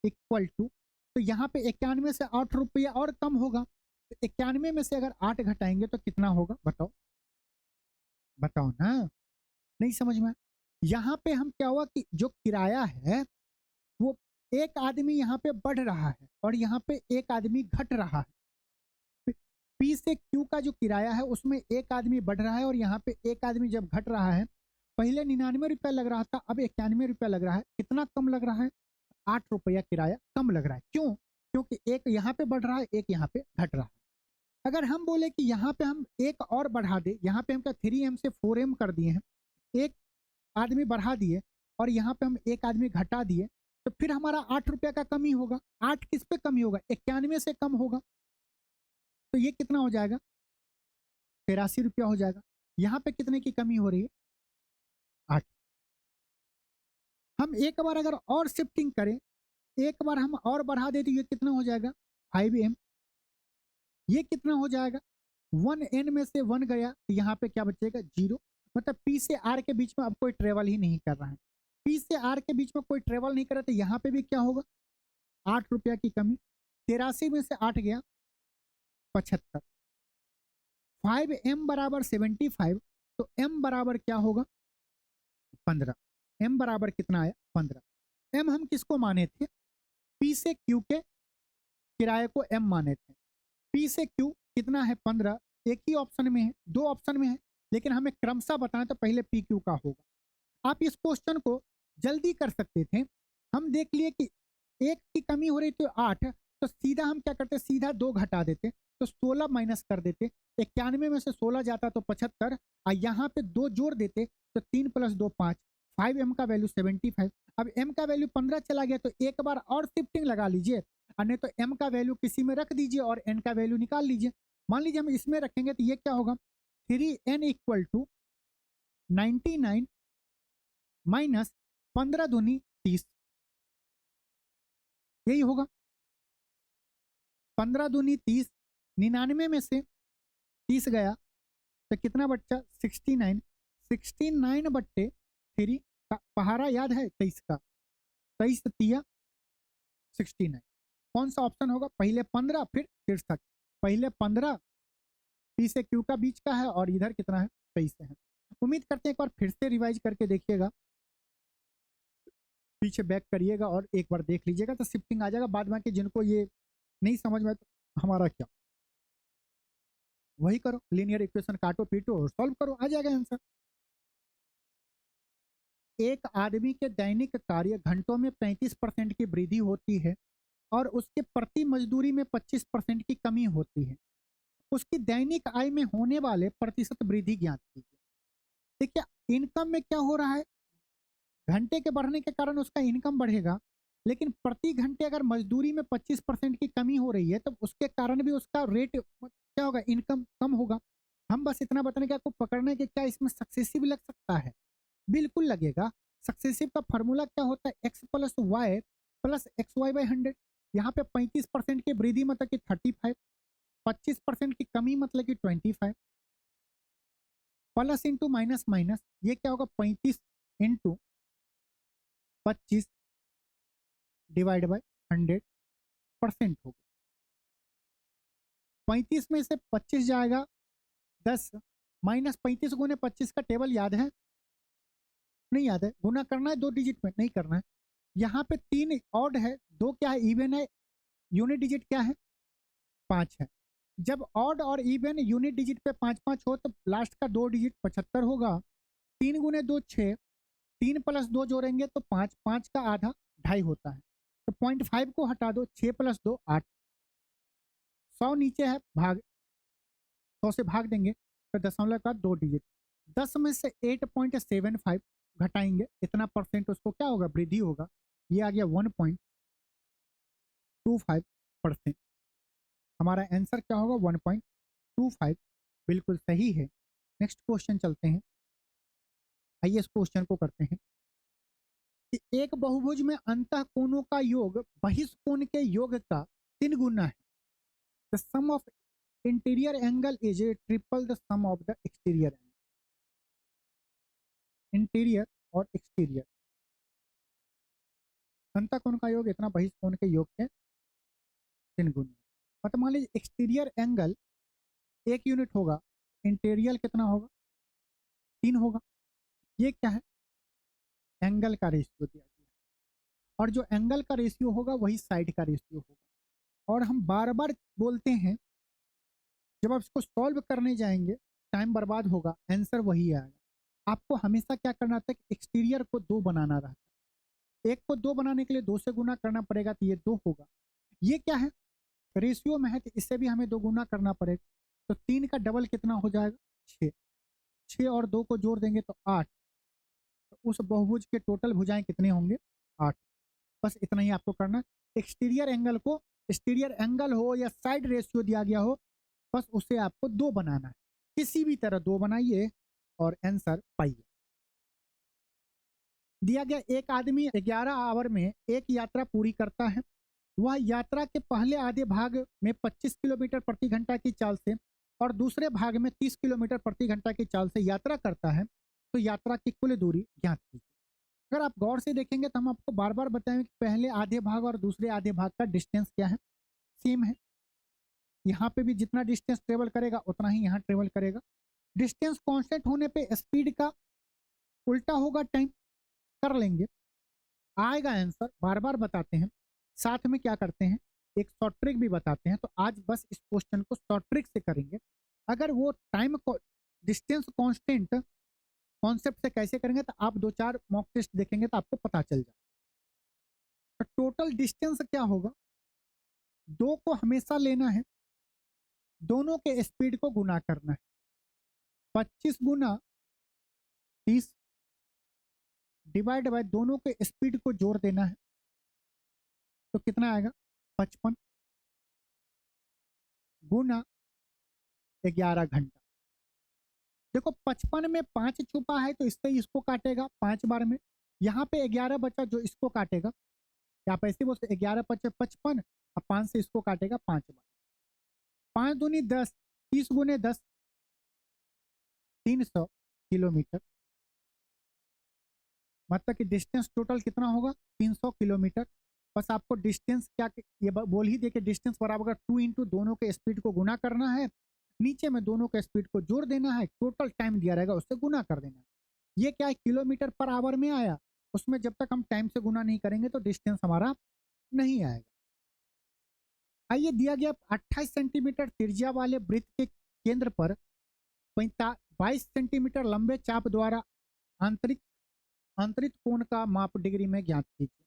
इक्वल टू, तो यहाँ पे 91 से 8 रुपया और कम होगा, तो 91 में से अगर 8 घटाएंगे तो कितना होगा, बताओ बताओ ना, नहीं समझ में। यहाँ पे हम क्या हुआ कि जो किराया है वो एक आदमी यहाँ पे बढ़ रहा है और यहाँ पे एक आदमी घट रहा है। पी से क्यू का जो किराया है उसमें एक आदमी बढ़ रहा है और यहाँ पे एक आदमी जब घट रहा है, पहले 99 रुपया लग रहा था, अब 91 रुपया लग रहा है। कितना कम लग रहा है, 8 रुपया किराया कम लग रहा है। क्यों, क्योंकि एक यहाँ पे बढ़ रहा है, एक यहाँ पे घट रहा है। अगर हम बोले कि यहाँ पे हम एक और बढ़ा दे, यहाँ पे हम क्या 3m से 4m कर दिए हैं, एक आदमी बढ़ा दिए और यहाँ पे हम एक आदमी घटा दिए, तो फिर हमारा 8 रुपया का कमी होगा। 8 किस पे कमी होगा, 91 से कम होगा, तो ये कितना हो जाएगा 83 रुपया हो जाएगा। यहाँ पे कितने की कमी हो रही है, 8। हम एक बार अगर और शिफ्टिंग करें, एक बार हम और बढ़ा दे तो ये कितना हो जाएगा 5m। ये कितना हो जाएगा 1n में से 1 गया तो यहाँ पे क्या बचेगा 0। मतलब पी से आर के बीच में अब कोई ट्रेवल ही नहीं कर रहा है, पी से आर के बीच में कोई ट्रेवल नहीं कर रहा, तो यहाँ पे भी क्या होगा 8 रुपया की कमी। 83 में से 8 गया 75, 5m बराबर 75, तो m बराबर क्या होगा 15। m बराबर कितना आया 15। m हम किसको माने थे, पी से क्यू के किराए को m माने थे। पी से क्यू कितना है 15, एक ही ऑप्शन में है, 2 ऑप्शन में है, लेकिन हमें क्रमशः बताना तो पहले पी क्यू का होगा। आप इस क्वेश्चन को जल्दी कर सकते थे, हम देख लिए कि एक की कमी हो रही तो 8, तो सीधा हम क्या करते, सीधा 2 घटा देते तो 16 माइनस कर देते, 91 में से 16 जाता तो 75, और यहाँ पे 2 जोड़ देते तो 3 + 2 5, 5m का वैल्यू 75। अब m का वैल्यू 15 चला गया तो एक बार और शिफ्टिंग लगा लीजिए, और नहीं तो m का वैल्यू किसी में रख दीजिए और n का वैल्यू निकाल लीजिए। मान लीजिए हम इसमें रखेंगे तो ये क्या होगा 3n इक्वल टू 99 माइनस 15 दूनी 30, यही होगा 15 दूनी 30, 99 में से 30 गया तो कितना बच्चा 69, 69/3 का पहाड़ा याद है 23 का, 23 तिया 69। कौन सा ऑप्शन होगा? पहले 15 फिर शीर्षक, पहले 15 पी से क्यू का बीच का है और इधर कितना है 23 है। उम्मीद करते हैं एक बार फिर से रिवाइज करके देखिएगा, पीछे बैक करिएगा और एक बार देख लीजिएगा तो शिफ्टिंग आ जाएगा। बाद में कि जिनको ये नहीं समझ में तो हमारा क्या, वही करो, लीनियर इक्वेशन काटो पीटो और सॉल्व करो, आ जाएगा आंसर। एक आदमी के दैनिक कार्य घंटों में 35% की वृद्धि होती है और उसके प्रति मजदूरी में 25% की कमी होती है। उसकी दैनिक आय में होने वाले प्रतिशत वृद्धि ज्ञात कीजिए। देखिए इनकम में क्या हो रहा है, घंटे के बढ़ने के कारण उसका इनकम बढ़ेगा, लेकिन प्रति घंटे अगर मजदूरी में 25% की कमी हो रही है तो उसके कारण भी उसका रेट क्या होगा, इनकम कम होगा। हम बस इतना बताने कि आपको पकड़ने के क्या इसमें सक्सेसिव लग सकता है, बिल्कुल लगेगा। सक्सेसिव का फॉर्मूला क्या होता है, x plus y plus x y by 100। यहाँ पे 35% की वृद्धि मतलब कि 35, 25% की कमी मतलब कि 25, प्लस इंटू माइनस माइनस, ये क्या होगा 35 इंटू 25 डिवाइड बाई 100% होगा। 35 में से 25 जाएगा 10, माइनस 35 गुने 25 का टेबल याद है? नहीं याद है? गुना करना है 2 डिजिट में, नहीं करना है। यहाँ पे 3 ऑड है, 2 क्या है इवन है, यूनिट डिजिट क्या है 5 है। जब ऑड और इवन यूनिट डिजिट पे 5 5 हो तो लास्ट का 2 डिजिट 75 होगा। 3 गुने 2 6, 3 प्लस 2 जोड़ेंगे तो 5, 5 का आधा 2.5 होता है, तो 0.5 को हटा दो, 6 प्लस 2 8। 100 नीचे है, भाग 100 से भाग देंगे तो दशमलव का 2 डिजिट। 10 में से 8.75 घटाएंगे, इतना परसेंट उसको क्या होगा, वृद्धि होगा। ये आ गया 1.25%। हमारा आंसर क्या होगा 1.25, बिल्कुल सही है। नेक्स्ट क्वेश्चन चलते हैं, आइए इस क्वेश्चन को करते हैं कि एक बहुभुज में अंतः कोणों का योग बहिष्कोण के योग का 3 गुना है। The sum of interior angle is triple the sum of the exterior angle. Interior और एक्सटीरियर, अंतः कोण का योग इतना, बहिष्कोण के योग के 3 गुना। मतलब मान लीजिए एक्सटीरियर एंगल 1 यूनिट होगा, इंटीरियर कितना होगा 3 होगा। ये क्या है, एंगल का रेशियो दिया गया है, और जो एंगल का रेशियो होगा वही साइड का रेशियो होगा। और हम बार बार बोलते हैं जब आप इसको सॉल्व करने जाएंगे टाइम बर्बाद होगा, आंसर वही आएगा। आपको हमेशा क्या करना था कि एक्सटीरियर को 2 बनाना रहता है, एक को 2 बनाने के लिए 2 से गुना करना पड़ेगा तो ये 2 होगा। ये क्या है, रेशियो में है तो इससे भी हमें 2 गुना करना पड़ेगा, तो 3 का डबल कितना हो जाएगा 6, 6 और 2 को जोड़ देंगे तो 8। तो उस बहुभुज के टोटल भुजाएं कितने होंगे 8। बस इतना ही आपको करना है। एक्सटीरियर एंगल को, एक्सटीरियर एंगल हो या साइड रेशियो दिया गया हो, बस उसे आपको 2 बनाना है, किसी भी तरह 2 बनाइए और आंसर पाइए। दिया गया एक आदमी 11 आवर में एक यात्रा पूरी करता है। वह यात्रा के पहले आधे भाग में 25 किलोमीटर प्रति घंटा की चाल से और दूसरे भाग में 30 किलोमीटर प्रति घंटा की चाल से यात्रा करता है, तो यात्रा की कुल दूरी ज्ञात कीजिए। अगर आप गौर से देखेंगे तो हम आपको बार बार बताएंगे कि पहले आधे भाग और दूसरे आधे भाग का डिस्टेंस क्या है, सेम है। यहाँ पे भी जितना डिस्टेंस ट्रेवल करेगा उतना ही यहाँ ट्रेवल करेगा। डिस्टेंस कांस्टेंट होने पे स्पीड का उल्टा होगा टाइम, कर लेंगे, आएगा आंसर। बार बार बताते हैं, साथ में क्या करते हैं एक शॉर्ट ट्रिक भी बताते हैं, तो आज बस इस क्वेश्चन को शॉर्ट ट्रिक से करेंगे। अगर वो टाइम को डिस्टेंस कांस्टेंट कॉन्सेप्ट से कैसे करेंगे तो आप 2 4 मॉक टेस्ट देखेंगे तो आपको पता चल जाएगा। तो टोटल डिस्टेंस क्या होगा, 2 को हमेशा लेना है, दोनों के स्पीड को गुना करना है, 25 गुना 30 डिवाइड बाय दोनों के स्पीड को जोड़ देना है, तो कितना आएगा 55 गुना 11 घंटा। देखो 55 में 5 छुपा है तो इससे इसको काटेगा 5 बार में, यहाँ पे 11 बचा जो इसको काटेगा, या आप ऐसे बोलते 11 पचे 55 और 5 से इसको काटेगा 5 बार। 5 दूनी 10, 30 गुने 10 300 किलोमीटर मतलब कि डिस्टेंस टोटल कितना होगा, 300 किलोमीटर। बस आपको डिस्टेंस क्या ये बोल ही दे कि डिस्टेंस बराबर 2 इंटू दोनों के स्पीड को गुना करना है, नीचे में दोनों के स्पीड को जोड़ देना है, टोटल टाइम दिया रहेगा उससे गुना कर देना है। ये क्या है, किलोमीटर पर आवर में आया, उसमें जब तक हम टाइम से गुना नहीं करेंगे तो डिस्टेंस हमारा नहीं आएगा। आइए, दिया गया 28 सेंटीमीटर त्रिज्या वाले वृत्त के केंद्र पर 22 सेंटीमीटर लंबे चाप द्वारा आंतरिक आंतरिक कोण का माप डिग्री में ज्ञात कीजिए।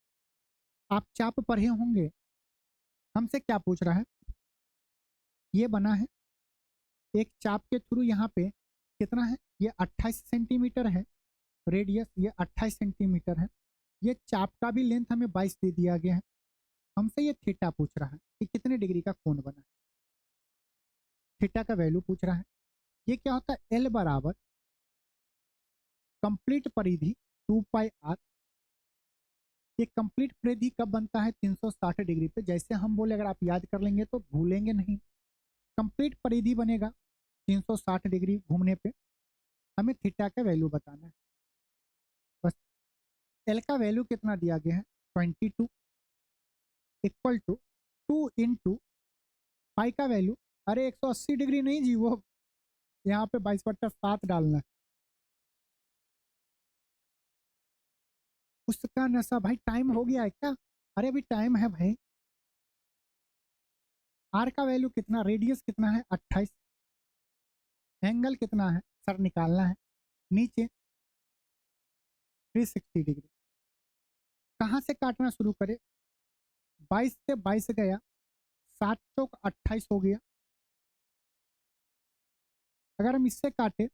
आप चाप पढ़े होंगे, हमसे क्या पूछ रहा है, ये बना है एक चाप के थ्रू, यहाँ पे कितना है, ये 28 सेंटीमीटर है रेडियस, ये 28 सेंटीमीटर है, ये चाप का भी लेंथ हमें 22 दे दिया गया है। हमसे ये थीटा पूछ रहा है कि कितने डिग्री का कोण बना है, थीटा का वैल्यू पूछ रहा है। ये क्या होता है, एल बराबर कंप्लीट परिधि 2 पाई आर। ये कंप्लीट परिधि कब बनता है, 360 डिग्री पे, जैसे हम बोले अगर आप याद कर लेंगे तो भूलेंगे नहीं। कंप्लीट परिधि बनेगा 360 डिग्री घूमने पे, हमें थीटा का वैल्यू बताना है। बस एल का वैल्यू कितना दिया गया है, 22 इक्वल टू 2 इंटू पाई का वैल्यू, अरे 180 डिग्री नहीं जी, वो यहाँ पे 22/7 डालना है। उसका नशा भाई, टाइम हो गया है क्या, अरे अभी टाइम है भाई। आर का वैल्यू कितना, रेडियस कितना है 28, एंगल कितना है सर निकालना है, नीचे 360 डिग्री। कहाँ से काटना शुरू करें, 22 से 22 गया, 7 चौक 28 हो गया। अगर हम इससे काटे,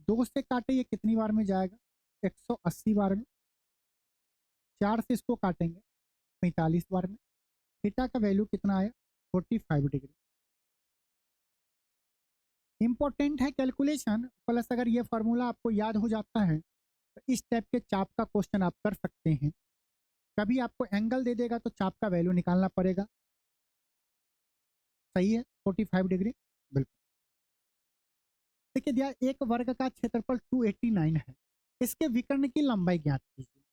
2 से काटे, ये कितनी बार में जाएगा, 180 बार में। 4 से इसको काटेंगे 45 बार में। थीटा का वैल्यू कितना आया, 45 डिग्री। इंपॉर्टेंट है कैलकुलेशन प्लस, अगर ये फार्मूला आपको याद हो जाता है तो इस टाइप के चाप का क्वेश्चन आप कर सकते हैं। कभी आपको एंगल दे देगा तो चाप का वैल्यू निकालना पड़ेगा। सही है, 45 डिग्री बिल्कुल। देखिए दिया एक वर्ग का क्षेत्रफल 289 है, इसके विकर्ण की लंबाई ज्ञात कीजिए।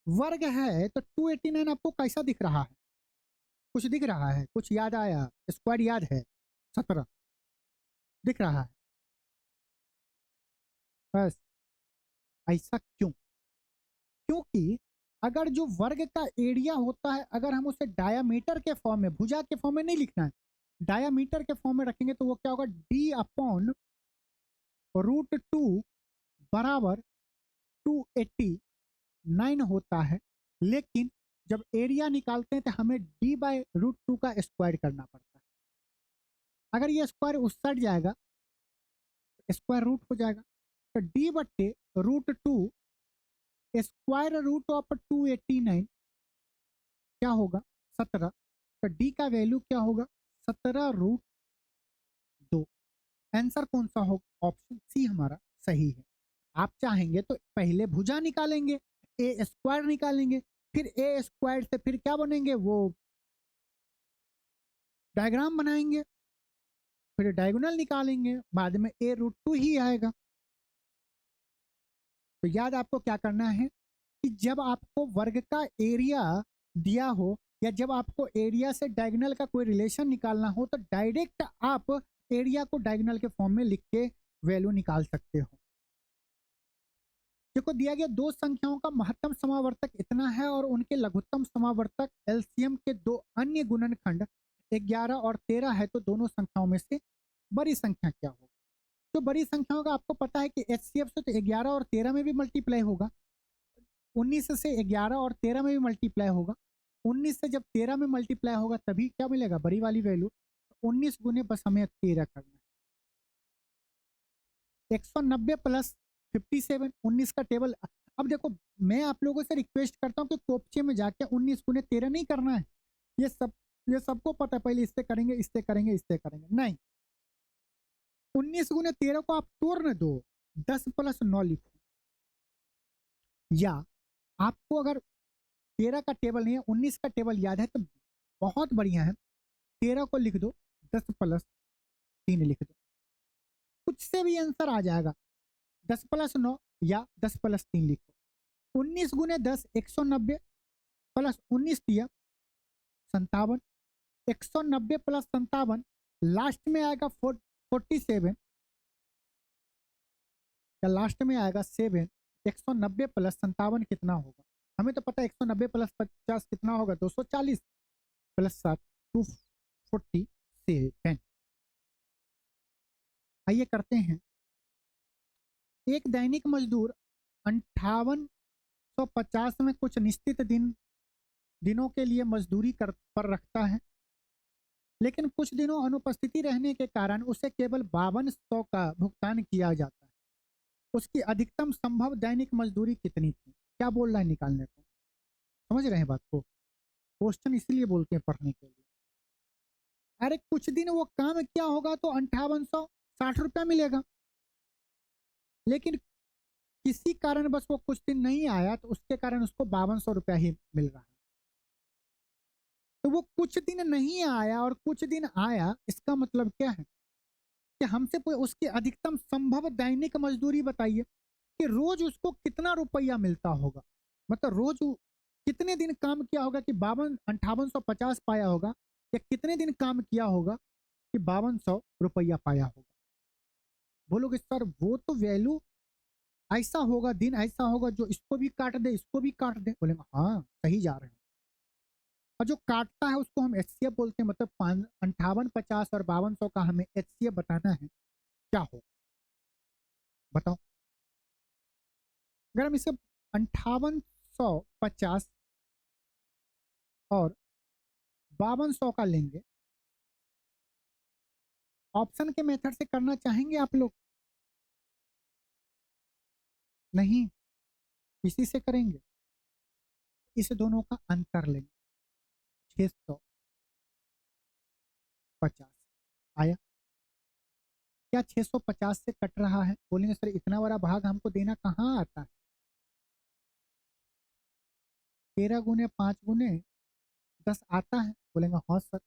वर्ग है तो 289 आपको कैसा दिख रहा है, कुछ दिख रहा है, कुछ याद आया, स्क्वायर याद है, 17 दिख रहा है। बस ऐसा क्यों, क्योंकि अगर जो वर्ग का एरिया होता है, अगर हम उसे डायामीटर के फॉर्म में, भुजा के फॉर्म में नहीं लिखना है, डायामीटर के फॉर्म में रखेंगे तो वो क्या होगा, डी अपॉन √2 बराबर 289 होता है। लेकिन जब एरिया निकालते हैं तो हमें d/√2 का स्क्वायर करना पड़ता है। अगर ये स्क्वायर उस साइड जाएगा स्क्वायर रूट हो जाएगा, तो d/√2 स्क्वायर रूट ऑफ 289 क्या होगा, 17। तो डी का वैल्यू क्या होगा, 17√2। आंसर कौन सा होगा, ऑप्शन सी हमारा सही है। आप चाहेंगे तो पहले भुजा निकालेंगे, ए स्क्वायर निकालेंगे, फिर ए स्क्वायर से फिर क्या बनेंगे, वो डायग्राम बनाएंगे, फिर डायगोनल निकालेंगे, बाद में a√2 ही आएगा। तो याद आपको क्या करना है कि जब आपको वर्ग का एरिया दिया हो, या जब आपको एरिया से डायगोनल का कोई रिलेशन निकालना हो, तो डायरेक्ट आप एरिया को डायगोनल के फॉर्म में लिख के वैल्यू निकाल सकते हो। देखो दिया गया दो संख्याओं का महत्तम समावर्तक इतना है और उनके लघुत्तम समावर्तक एलसीएम के दो अन्य गुणनखंड 11 और 13 है, तो दोनों संख्याओं में से बड़ी संख्या क्या होगी। तो बड़ी संख्याओं का आपको पता है कि एचसीएफ से तो 11 और 13 में भी मल्टीप्लाई होगा, 19 से 11 और 13 में भी मल्टीप्लाई होगा, 19 से जब 13 में मल्टीप्लाई होगा तभी क्या मिलेगा, बड़ी वाली वैल्यू। 19 गुने बस हमें 13 करना है, 190 प्लस 57, 19 का टेबल। अब देखो मैं आप लोगों से रिक्वेस्ट करता हूँ कि कोपचे में जाके 19 गुने 13 नहीं करना है, ये सब ये सबको पता है, पहले इससे करेंगे इससे करेंगे इससे करेंगे, नहीं, 19 गुने 13 को आप तोड़ न दो, 10 प्लस 9 लिखो। या आपको अगर 13 का टेबल नहीं है, 19 का टेबल याद है तो बहुत बढ़िया है, 13 को लिख दो, 10 प्लस 3 लिख दो, कुछ से भी आंसर आ जाएगा। 10+9 या 10+3 लिखो। 19 गुने 10 190 प्लस 19 दिया 57। 190 प्लस 57 लास्ट में आएगा 47 या लास्ट में आएगा 7। 190 प्लस 57 कितना होगा? हमें तो पता है 190 प्लस 50 कितना होगा? 240 प्लस 7 247। आइए करते हैं। एक दैनिक मजदूर 5850 में कुछ निश्चित दिनों के लिए मजदूरी पर रखता है, लेकिन कुछ दिनों अनुपस्थिति रहने के कारण उसे केवल 5200 का भुगतान किया जाता है। उसकी अधिकतम संभव दैनिक मजदूरी कितनी थी? क्या बोल रहा है निकालने को? समझ रहे हैं बात को? क्वेश्चन इसीलिए बोलते हैं पढ़ने के लिए। अरे कुछ दिन वो काम किया होगा तो 5860 रुपया मिलेगा, लेकिन किसी कारण बस वो कुछ दिन नहीं आया तो उसके कारण उसको 5200 रुपया ही मिल रहा है। तो वो कुछ दिन नहीं आया और कुछ दिन आया, इसका मतलब क्या है कि हमसे उसकी अधिकतम संभव दैनिक मजदूरी बताइए कि रोज उसको कितना रुपया मिलता होगा। मतलब रोज कितने दिन काम किया होगा कि 5850 पाया होगा, या कितने दिन काम किया होगा कि 5200 रुपया पाया होगा। बोलोगे सर वो तो वैल्यू ऐसा होगा, दिन ऐसा होगा जो इसको भी काट दे इसको भी काट दे। बोलेंगे हाँ सही जा रहे हैं। और जो काटता है उसको हम एचसीएफ बोलते हैं। मतलब 5850 और 5200 का हमें एचसीएफ बताना है, क्या हो बताओ। अगर हम इसे 5850 और 5200 का लेंगे, ऑप्शन के मेथड से करना चाहेंगे आप लोग? नहीं, इसी से करेंगे। इस दोनों का अंतर लेंगे, 650 आया। क्या 650 से कट रहा है? बोलेंगे सर इतना बड़ा भाग हमको देना कहाँ आता है? 13 गुने 5 गुने 10 आता है। बोलेंगे हाँ सर।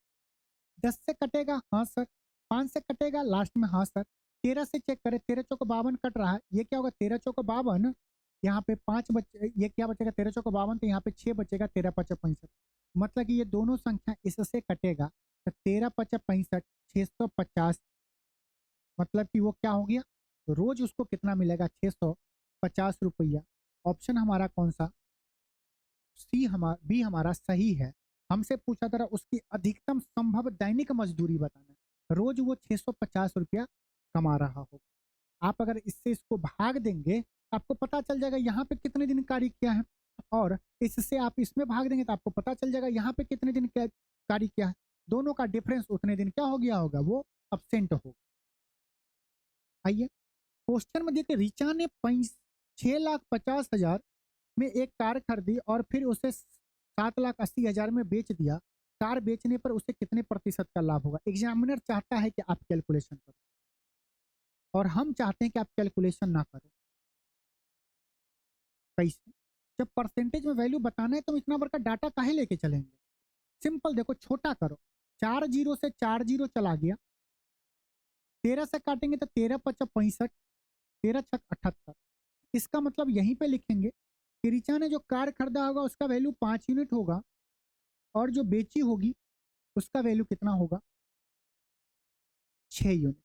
10 से कटेगा, हाँ सर। 5 से कटेगा, लास्ट में हाँ सर। 13 से चेक करें, 13 चौको 52 कट रहा है। ये क्या होगा? 13 चौको 52, यहाँ पे 5 बचे, ये क्या बचेगा? 13 चौको 52, तो यहाँ पे 6 बचेगा। 13 पचा 65, मतलब कि ये दोनों संख्या इससे कटेगा तो 13 पचा 65, 650। मतलब कि वो क्या हो गया? रोज उसको कितना मिलेगा? 650 रुपया। ऑप्शन हमारा कौन सा? बी हमारा सही है। हमसे पूछा था उसकी अधिकतम संभव दैनिक मजदूरी बताना। रोज वो 650 रुपया कमा रहा हो। आप अगर इससे इसको भाग देंगे आपको पता चल जाएगा यहाँ पे कितने दिन कार्य किया है, और इससे आप इसमें भाग देंगे तो आपको पता चल जाएगा यहाँ पे कितने दिन कार्य किया है। दोनों का डिफरेंस उतने दिन क्या हो गया होगा? वो अब्सेंट होगा। आइए क्वेश्चन में देखिए, रिचा ने 6,50,000 में एक कार खरीदी और फिर उसे 7,80,000 में बेच दिया। कार बेचने पर उसे कितने प्रतिशत का लाभ होगा? एग्जामिनर चाहता है कि आप कैलकुलेशन करो और हम चाहते हैं कि आप कैलकुलेशन ना करो। कैसे? जब परसेंटेज में वैल्यू बताना है तो इतना बड़ा डाटा काहे लेके चलेंगे? सिंपल देखो, छोटा करो। 4 जीरो से 4 जीरो चला गया। 13 से काटेंगे तो 13 पचा 65, 13 छक 78। इसका मतलब यहीं पे लिखेंगे कि रिचा ने जो कार खरीदा होगा उसका वैल्यू 5 यूनिट होगा, और जो बेची होगी उसका वैल्यू कितना होगा? 6 यूनिट।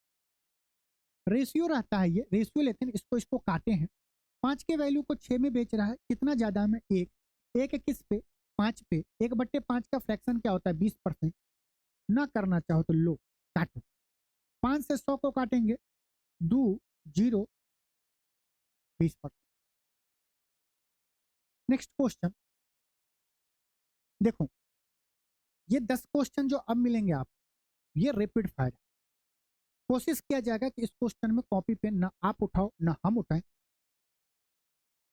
रेशियो रहता है, ये रेशियो लेते हैं, इसको इसको काटे हैं। 5 के वैल्यू को 6 में बेच रहा है, कितना ज्यादा में? एक। एक किस पे? 5 पे। 1/5 का फ्रैक्शन क्या होता है? 20%। ना करना चाहो तो लो काटो। 5 से 100 को काटेंगे, 2 0 20%। नेक्स्ट क्वेश्चन देखो, ये 10 क्वेश्चन जो अब मिलेंगे आप, ये रैपिड फायर। कोशिश किया जाएगा कि इस क्वेश्चन में कॉपी पेन ना आप उठाओ ना हम उठाएं,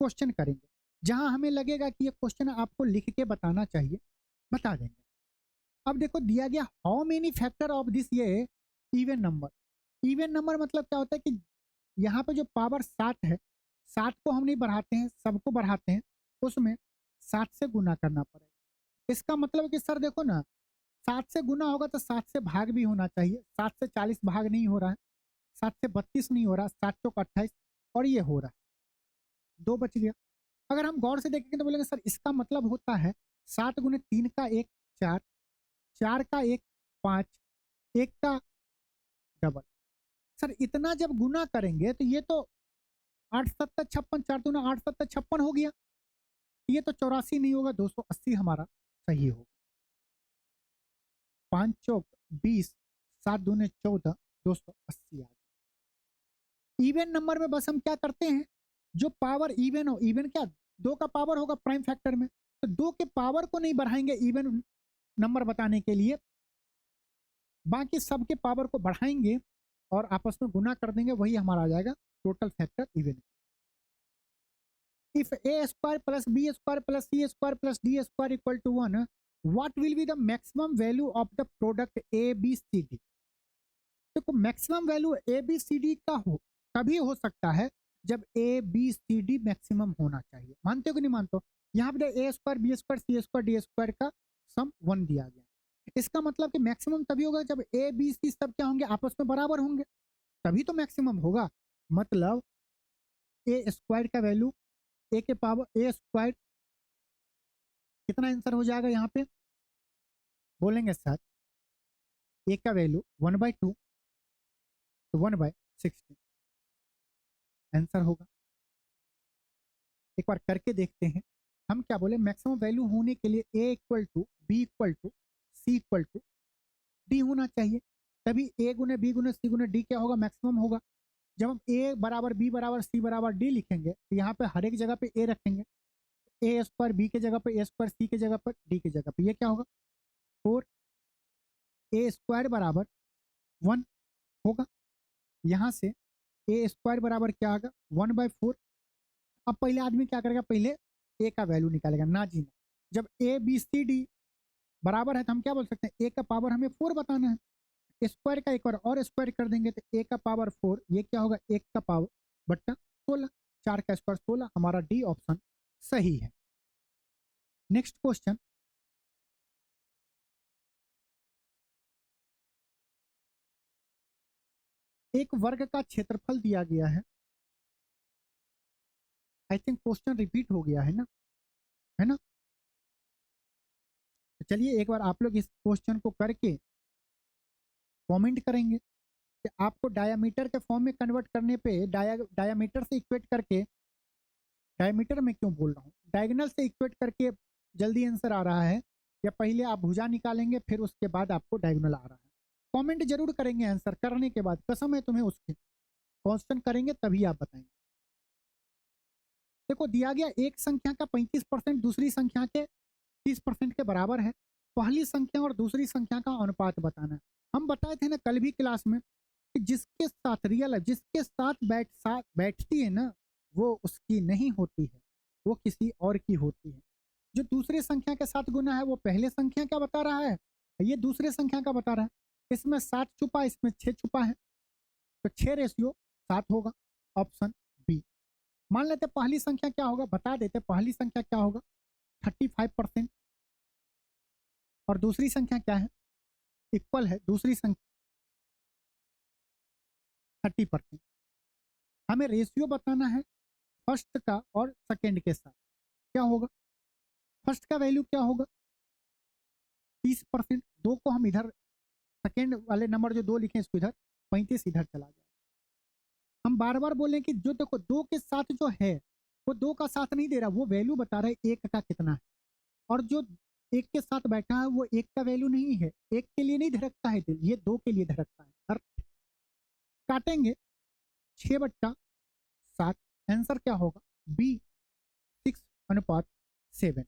क्वेश्चन करेंगे। जहां हमें लगेगा कि ये क्वेश्चन आपको लिख के बताना चाहिए, बता देंगे। अब देखो दिया गया, how many factor of this ये इवन नंबर। इवन नंबर मतलब क्या होता है कि यहाँ पे जो पावर 7 है, 7 को हम नहीं बढ़ाते हैं, सबको बढ़ाते हैं, उसमें 7 से गुना करना पड़ेगा। इसका मतलब कि सर देखो ना, 7 से गुना होगा तो 7 से भाग भी होना चाहिए। 7 से 40 भाग नहीं हो रहा है, 7 से 32 नहीं हो रहा, 7 चौक 28, और ये हो रहा है, 2 बच गया। अगर हम गौर से देखेंगे तो बोलेंगे सर इसका मतलब होता है 7 गुने 3 का 1 4, 4 का 1 5, 1 का डबल। सर इतना जब गुना करेंगे तो ये तो 8 7 56, 4 दूना 8 7 56 हो गया। ये तो 84 नहीं होगा, 280 हमारा सही होगा। 5 चौक 20, 7 दूने 14, 280 आ गया। इवन नंबर में बस हम क्या करते हैं, जो पावर इवन हो, इवन क्या 2 का पावर होगा प्राइम फैक्टर में, तो 2 के पावर को नहीं बढ़ाएंगे इवन नंबर बताने के लिए, बाकी सबके पावर को बढ़ाएंगे और आपस में गुना कर देंगे, वही हमारा आ जाएगा total factor even. If a square plus b square plus c square plus d square equal to 1, what will be the maximum value of the product a b c d? देखो maximum value a b c d का हो तभी हो सकता है जब a b c d maximum होना चाहिए। मानते हो कि नहीं मानते हो? यहाँ पे ए स्क्वायर बी स्क्वायर सी स्क्वायर डी स्क्वायर का सम 1 दिया गया। इसका मतलब कि मैक्सिमम तभी होगा जब ए बी सी सब क्या होंगे, आपस में बराबर होंगे, तभी तो मैक्सिमम होगा। मतलब ए स्क्वायर का वैल्यू ए के पावर ए स्क्वायर कितना आंसर हो जाएगा यहाँ पे, बोलेंगे सर ए का वैल्यू 1/2 तो 1/16 आंसर होगा। एक बार करके देखते हैं। हम क्या बोले, मैक्सिमम वैल्यू होने के लिए A equal to B equal to C equal to D होना चाहिए, तभी ए गुने बी गुने सी गुने डी क्या होगा, मैक्सिमम होगा। जब हम ए बराबर बी बराबर सी बराबर डी लिखेंगे तो यहाँ पे हर एक जगह पे ए रखेंगे, ए स्क्वायर बी के जगह पे, ए स्क्वायर सी के जगह पर, डी के जगह पे, ये क्या होगा 4 ए स्क्वायर बराबर 1 होगा। यहाँ से ए स्क्वायर बराबर क्या होगा 1/4। अब पहले आदमी क्या करेगा, पहले ए का वैल्यू निकालेगा, ना जी ना। जब ए बी सी डी बराबर है तो हम क्या बोल सकते हैं, ए का पावर हमें 4 बताना है, स्क्वायर का एक बार और स्क्वायर कर देंगे तो ए का पावर 4, ये क्या होगा 1 का पावर बट्टा 16, 4 का स्क्वायर 16, हमारा डी ऑप्शन सही है। नेक्स्ट क्वेश्चन, एक वर्ग का क्षेत्रफल दिया गया है। आई थिंक क्वेश्चन रिपीट हो गया है ना? तो चलिए एक बार आप लोग इस क्वेश्चन को करके कमेंट करेंगे कि आपको डायामीटर के फॉर्म में कन्वर्ट करने पे डायामीटर से इक्वेट करके, डायमीटर में क्यों बोल रहा हूँ, डायगोनल से इक्वेट करके जल्दी आंसर आ रहा है, या पहले आप भुजा निकालेंगे फिर उसके बाद आपको डायगोनल आ रहा है। कमेंट जरूर करेंगे आंसर करने के बाद, कसम है तुम्हें, उसके क्वेश्चन करेंगे तभी आप बताएंगे। देखो दिया गया एक संख्या का 35% दूसरी संख्या के 30% के बराबर है, पहली संख्या और दूसरी संख्या का अनुपात बताना है। हम बताए थे ना कल भी क्लास में कि जिसके साथ रियल है, जिसके साथ बैठती है ना, वो उसकी नहीं होती है, वो किसी और की होती है। जो दूसरे संख्या के साथ गुना है वो पहले संख्या का बता रहा है, ये दूसरे संख्या का बता रहा है। इसमें 7 छुपा, इसमें 6 छुपा है, तो 6:7 होगा, ऑप्शन बी। मान लेते पहली संख्या क्या होगा, बता देते पहली संख्या क्या होगा 35%, और दूसरी संख्या क्या है, इक्वल है दूसरी संख्या 30%। हमें रेशियो बताना है फर्स्ट का और सेकेंड के साथ, क्या होगा, फर्स्ट का वैल्यू क्या होगा 30%, 2 को हम इधर सेकेंड वाले नंबर जो 2 लिखे इसको इधर, 35 इधर चला जाए। हम बार बार बोलें कि जो देखो 2 के साथ जो है वो 2 का साथ नहीं दे रहा, वो वैल्यू बता रहा है 1 का कितना है, और जो 1 के साथ बैठा है वो 1 का वैल्यू नहीं है, 1 के लिए नहीं धड़कता है दिल, ये 2 के लिए धड़कता है। हर काटेंगे 6/7, आंसर क्या होगा बी 6:7।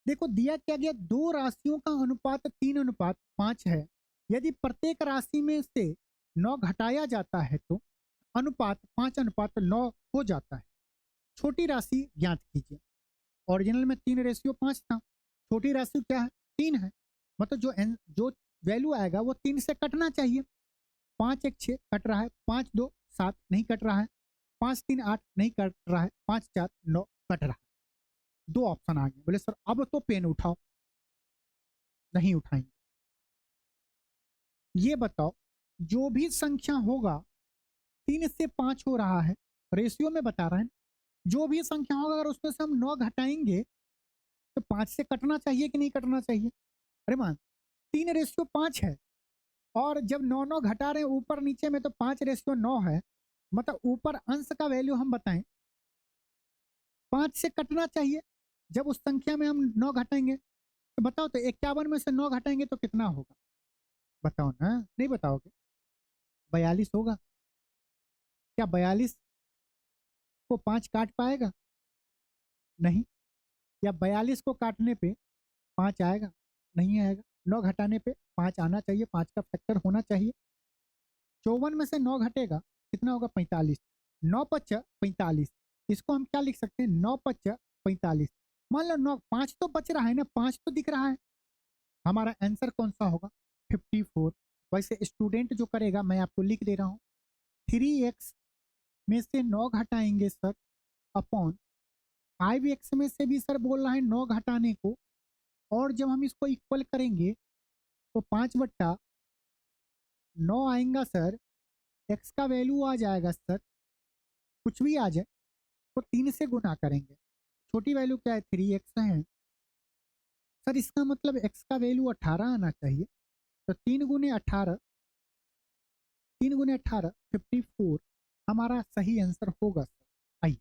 देखो दिया क्या गया, 2 राशियों का अनुपात 3:5 है। यदि प्रत्येक राशि में से 9 घटाया जाता है तो अनुपात 5:9 हो जाता है। छोटी राशि ज्ञात कीजिए। ओरिजिनल में 3:5 था, छोटी राशि क्या है 3 है, मतलब जो वैल्यू आएगा वो 3 से कटना चाहिए। 5 1 6 कट रहा है, 5 2 7 नहीं कट रहा है, 5 3 8 नहीं कट रहा है, 5 4 9 कट रहा है। 2 ऑप्शन आ गए। बोले सर अब तो पेन उठाओ, नहीं उठाएंगे। ये बताओ जो भी संख्या होगा 3 से 5 हो रहा है, रेशियो में बता रहा है। जो भी संख्या होगा अगर उसमें से हम 9 घटाएंगे तो 5 से कटना चाहिए कि नहीं कटना चाहिए? अरे मान 3:5 है, और जब 9 9 घटा रहे हैं ऊपर नीचे में तो 5:9 है, मतलब ऊपर अंश का वैल्यू हम बताएं 5 से कटना चाहिए। जब उस संख्या में हम 9 घटाएंगे तो बताओ, तो 51 में से 9 घटाएंगे तो कितना होगा? बताओ ना, नहीं बताओगे? 42 होगा। क्या 42 को 5 काट पाएगा? नहीं। या 42 को काटने पे 5 आएगा? नहीं आएगा। 9 घटाने पे 5 आना चाहिए, 5 का फैक्टर होना चाहिए। 54 में से 9 घटेगा, कितना होगा? 45। 9 पच्चा 45। इसको हम क्या लिख सकते हैं? 9 पच्चा 45। मान लो 9, 5 तो बच रहा है ना, 5 तो दिख रहा है। हमारा आंसर कौन सा होगा? 54। वैसे स्टूडेंट जो करेगा मैं आपको लिख दे रहा हूँ, 3x में से 9 घटाएंगे सर, अपॉन 5x में से भी सर बोल रहा है 9 घटाने को, और जब हम इसको इक्वल करेंगे तो 5/9 आएगा सर। x का वैल्यू आ जाएगा सर, कुछ भी आ जाए तो 3 से गुना करेंगे। छोटी वैल्यू क्या है? 3x है सर, इसका मतलब x का वैल्यू 18 आना चाहिए। तो 3 × 18, 3 × 18 54 हमारा सही आंसर होगा सर। आई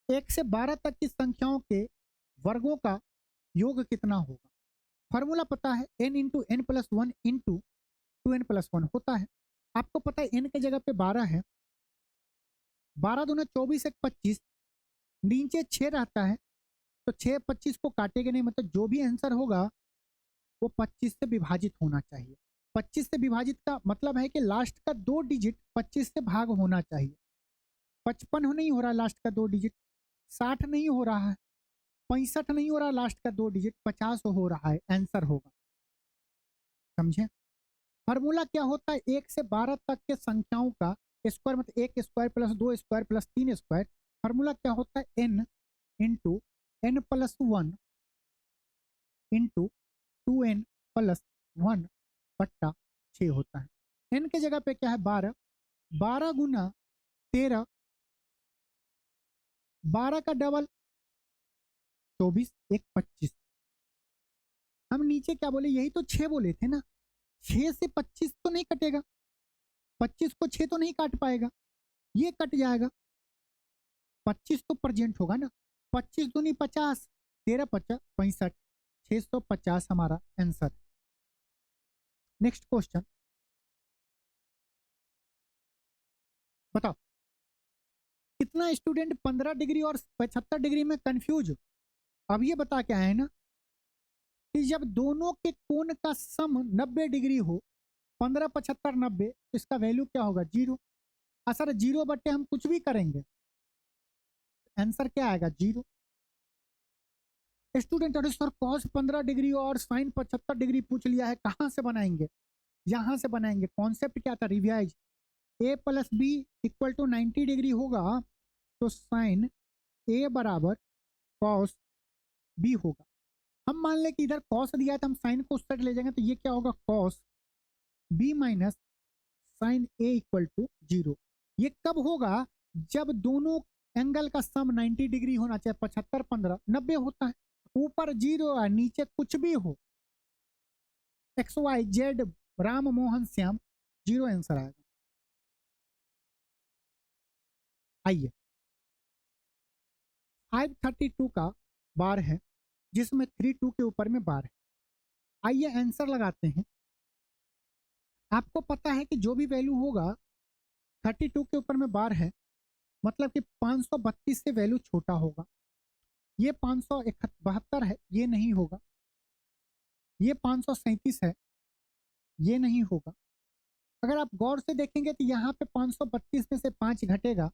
1 से 12 तक की संख्याओं के वर्गों का योग कितना होगा? फॉर्मूला पता है, n into n plus one into 2n+1 होता है। आपको पता है n के जगह पे 12 है, 12 दूना 24 1 25, नीचे 6 रहता है, तो 6 25 को काटेंगे नहीं, मतलब जो भी आंसर होगा वो 25 से विभाजित होना चाहिए। 25 से विभाजित का मतलब है कि लास्ट का 2 डिजिट 25 से भाग होना चाहिए। 55 नहीं हो रहा लास्ट का 2 डिजिट, 60 नहीं हो रहा है, 65 नहीं हो रहा लास्ट का 2 डिजिट, 50 हो रहा है, आंसर होगा। समझे? फार्मूला क्या होता है? 1 से 12 तक के संख्याओं का स्क्वायर, मतलब 1 square plus 2 square plus 3 square. Formula क्या होता है? n into n+1 into 2n+1 बट्टा 6 होता है। n के जगह पे क्या है? 12। 12 गुना 13, 12 का डबल 24 1 25। हम नीचे क्या बोले? यही तो 6 बोले थे ना। 6 से 25 तो नहीं कटेगा, 25 को 6 तो नहीं काट पाएगा, ये कट जाएगा। 25 तो प्रेजेंट होगा ना, 25 दूनी 50, 13 पचा 65, 650 हमारा आंसर। नेक्स्ट क्वेश्चन बताओ, कितना स्टूडेंट 15 डिग्री और 75 डिग्री में कंफ्यूज? अब ये बता क्या है ना कि जब दोनों के कोण का सम 90 डिग्री हो, 15 75 90, तो इसका वैल्यू क्या होगा? 0। सर 0 बट्टे हम कुछ भी करेंगे, आंसर क्या आएगा? 0। स्टूडेंट अरे सर कॉस 15 डिग्री और साइन 75 डिग्री पूछ लिया है, कहाँ से बनाएंगे? यहाँ से बनाएंगे। कॉन्सेप्ट क्या था? Revise. a plus B equal to 90 degree होगा, तो साइन a बराबर कॉस b होगा। हम मान लें कि इधर कॉस दिया है तो हम साइन को उस साइड ले जाएंगे, तो ये क्या होगा? Cos b minus sine a equal to 0। ये कब होगा? जब दोनों एंगल का सम 90 डिग्री होना चाहिए। 75 15 90 होता है, ऊपर 0 है नीचे कुछ भी हो, x y z Ram Mohan Shyam, 0 answer आएगा। आइए 532 का बार है जिसमें 32 के ऊपर में बार है। आइए आंसर लगाते हैं। आपको पता है कि जो भी वैल्यू होगा 32 के ऊपर में बार है, मतलब कि 532 से वैल्यू छोटा होगा। ये 572 है, ये नहीं होगा। ये 537 है, ये नहीं होगा। अगर आप गौर से देखेंगे तो यहाँ पे 532 में से 5 घटेगा,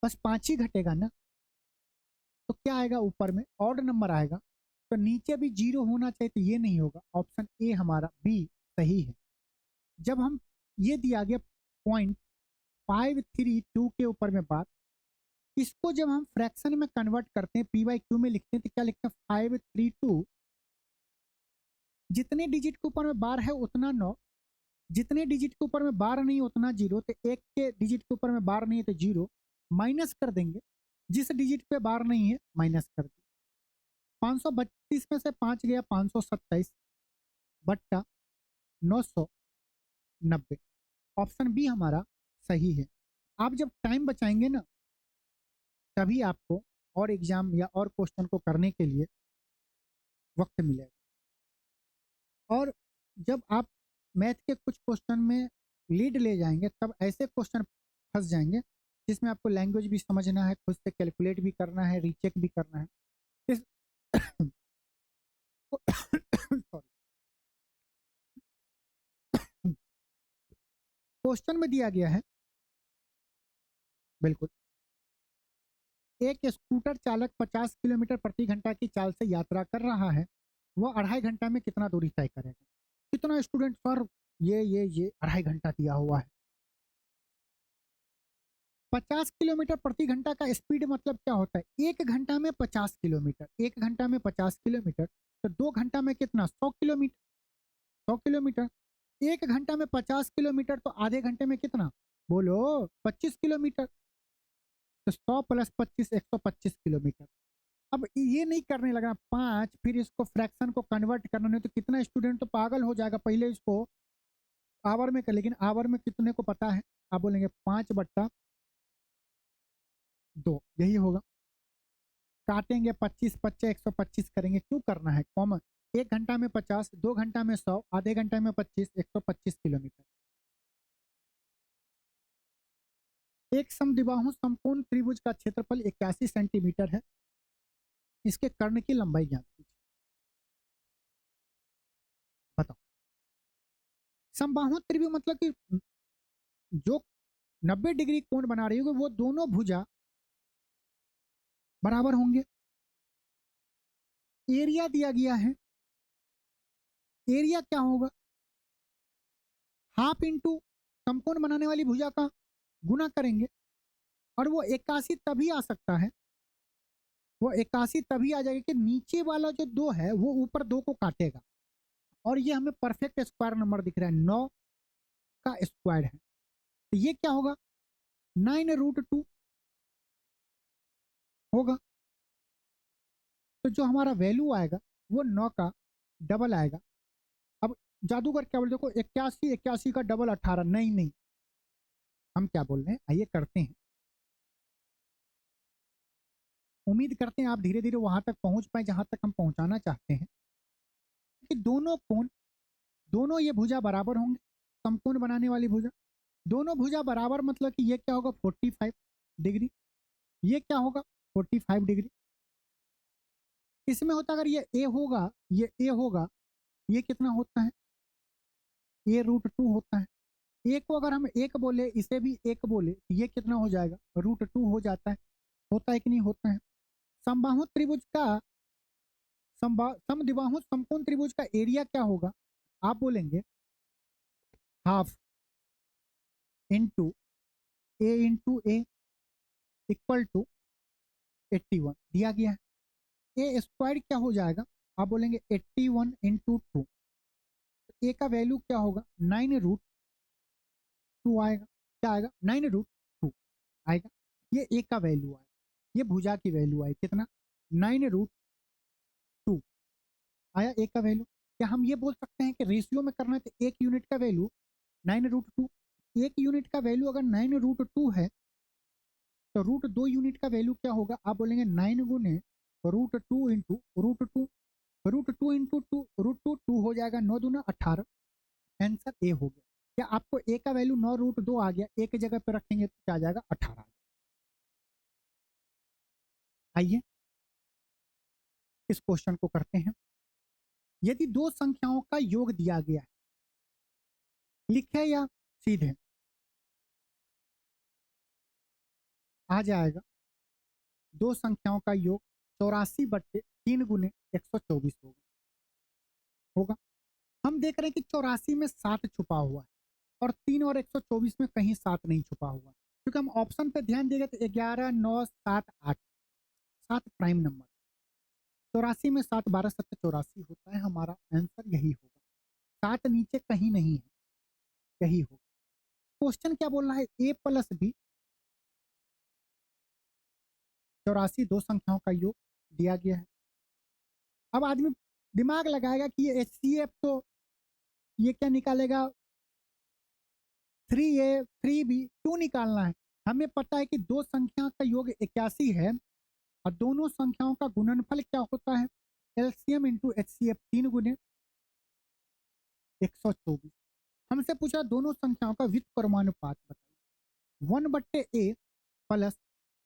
बस 5 ही घटेगा ना, तो क्या आएगा? ऊपर में ऑड नंबर आएगा, तो नीचे भी 0 होना चाहिए, तो ये नहीं होगा। ऑप्शन ए हमारा बी सही है। जब हम ये दिया गया 0.532 के ऊपर में बात, इसको जब हम फ्रैक्शन में कन्वर्ट करते हैं, p/q में लिखते हैं, तो क्या लिखते हैं? 532 जितने डिजिट के ऊपर में बार है उतना 9, जितने डिजिट के ऊपर में बार नहीं उतना जीरो, तो एक के डिजिट के ऊपर में बार नहीं है तो जीरो, माइनस कर देंगे, जिस डिजिट पे बार नहीं है माइनस कर देंगे। 532 में से 5 गया 527 बट्टा 990। ऑप्शन बी हमारा सही है। आप जब टाइम बचाएंगे ना, तभी आपको और एग्जाम या और क्वेश्चन को करने के लिए वक्त मिलेगा। और जब आप मैथ के कुछ क्वेश्चन में लीड ले जाएंगे, तब ऐसे क्वेश्चन फंस जाएंगे जिसमें आपको लैंग्वेज भी समझना है, खुद से कैलकुलेट भी करना है, रीचेक भी करना है। इस क्वेश्चन में दिया गया है, बिल्कुल, एक स्कूटर चालक 50 किलोमीटर प्रति घंटा की चाल से यात्रा कर रहा है, वह 2.5 घंटा में कितना दूरी तय करेगा। कितना स्टूडेंट सर, ये 2.5 घंटा दिया हुआ है। 50 किलोमीटर प्रति घंटा का स्पीड मतलब क्या होता है, 1 घंटा में 50 किलोमीटर, 1 घंटा में 50 किलोमीटर, तो 2 घंटा में कितना, 100 किलोमीटर, 100 किलोमीटर। 1 घंटा में 50 किलोमीटर, तो आधे घंटे में कितना, बोलो, 25 किलोमीटर। तो 100 प्लस 25, 125 किलोमीटर। अब ये नहीं करने लगा 5, फिर इसको फ्रैक्शन को कन्वर्ट करना, नहीं तो कितना स्टूडेंट तो पागल हो जाएगा, पहले इसको आवर में कर, लेकिन आवर में कितने को पता है, आप बोलेंगे 5/2, यही होगा। काटेंगे 25 बच्चे 125 करेंगे, क्यों करना है कॉमन। 1 घंटा में 50, 2 घंटा में 100, आधे घंटे में 25, 125 किलोमीटर। एक समद्विबाहु समकोण त्रिभुज का क्षेत्रफल 81 सेंटीमीटर है, इसके कर्ण की लंबाई ज्ञात कीजिए। बताओ। समबाहु त्रिभुज मतलब कि जो 90 डिग्री कोण बना रही होगी वो दोनों भुजा बराबर होंगे। एरिया दिया गया है, एरिया क्या होगा, हाफ इंटू समकोण बनाने वाली भुजा का गुना करेंगे, और वो 81 तभी आ सकता है, वो 81 तभी आ जाएगा कि नीचे वाला जो 2 है वो ऊपर 2 को काटेगा, और ये हमें परफेक्ट स्क्वायर नंबर दिख रहा है, 9 का स्क्वायर है, तो ये क्या होगा, 9√2 होगा। तो जो हमारा वैल्यू आएगा वो 9 का डबल आएगा। अब जादूगर क्या बोल, देखो 81, 81 का डबल 18, नहीं नहीं, हम क्या बोल रहे हैं, आइए करते हैं। उम्मीद करते हैं आप धीरे धीरे वहां तक पहुंच पाए जहां तक हम पहुंचाना चाहते हैं, कि दोनों कोण, दोनों ये भुजा बराबर होंगे, समकोण बनाने वाली भुजा, दोनों भुजा बराबर मतलब कि ये क्या होगा, 45 डिग्री, ये क्या होगा, 45 डिग्री। इसमें होता अगर ये ए होगा, ये ए होगा, ये कितना होता है, a√2 होता है। ए को अगर हम एक बोले, इसे भी एक बोले, तो ये कितना हो जाएगा, √2 हो जाता है। होता है कि नहीं होता है। समबाहु त्रिभुज का समद्विबाहु समकोण त्रिभुज का एरिया क्या होगा, आप बोलेंगे half into a equal to 81 दिया गया है। ए स्क्वायर क्या हो जाएगा, आप बोलेंगे 81 इंटू 2, ए का वैल्यू क्या होगा, 9√2 आएगा। क्या आएगा, 9√2 आएगा। ये ए का वैल्यू आएगा, ये भुजा की वैल्यू आई कितना, 9√2 आया ए का वैल्यू। क्या हम ये बोल सकते हैं कि रेशियो में करना है तो एक यूनिट का वैल्यू 9√2, एक यूनिट का वैल्यू अगर 9√2 है, तो √2 यूनिट का वैल्यू क्या होगा, आप बोलेंगे 9 गुने √2 इंटू √2, √2 इंटू 2, √2 हो जाएगा, 9×2 = 18। आंसर ए हो गया। क्या आपको ए का वैल्यू 9√2 आ गया, एक जगह पे रखेंगे तो क्या आ जाएगा, 18। आइए इस क्वेश्चन को करते हैं। यदि दो संख्याओं का योग दिया गया है, लिखे या सीधे, आ जाएगा, दो संख्याओं का योग 84/3 गुने 124 होगा, होगा। हम देख रहे हैं कि 84 में 7 छुपा हुआ है, और 3 और 124 में कहीं 7 नहीं छुपा हुआ, क्योंकि हम ऑप्शन पे ध्यान देंगे तो 11, 9, 7, 8, 7 प्राइम नंबर, 84 में 7, 12, 7, 84 होता है। हमारा आंसर यही होगा, 7 नीचे कहीं नहीं है। यही होगा। क्वेश्चन क्या बोल रहा है, ए प्लस बी 84 दो संख्याओं का योग दिया गया है। अब आदमी दिमाग लगाएगा कि ये HCF तो ये क्या निकालेगा, 3A 3B क्यों निकालना है। हमें पता है कि दो संख्या का योग 81 है और दोनों संख्याओं का गुणनफल क्या होता है, एलसीएम इंटू HCF 3 गुने 124। हमसे पूछा दोनों संख्याओं का व्युत्क्रमानुपात बताइए, 1/A प्लस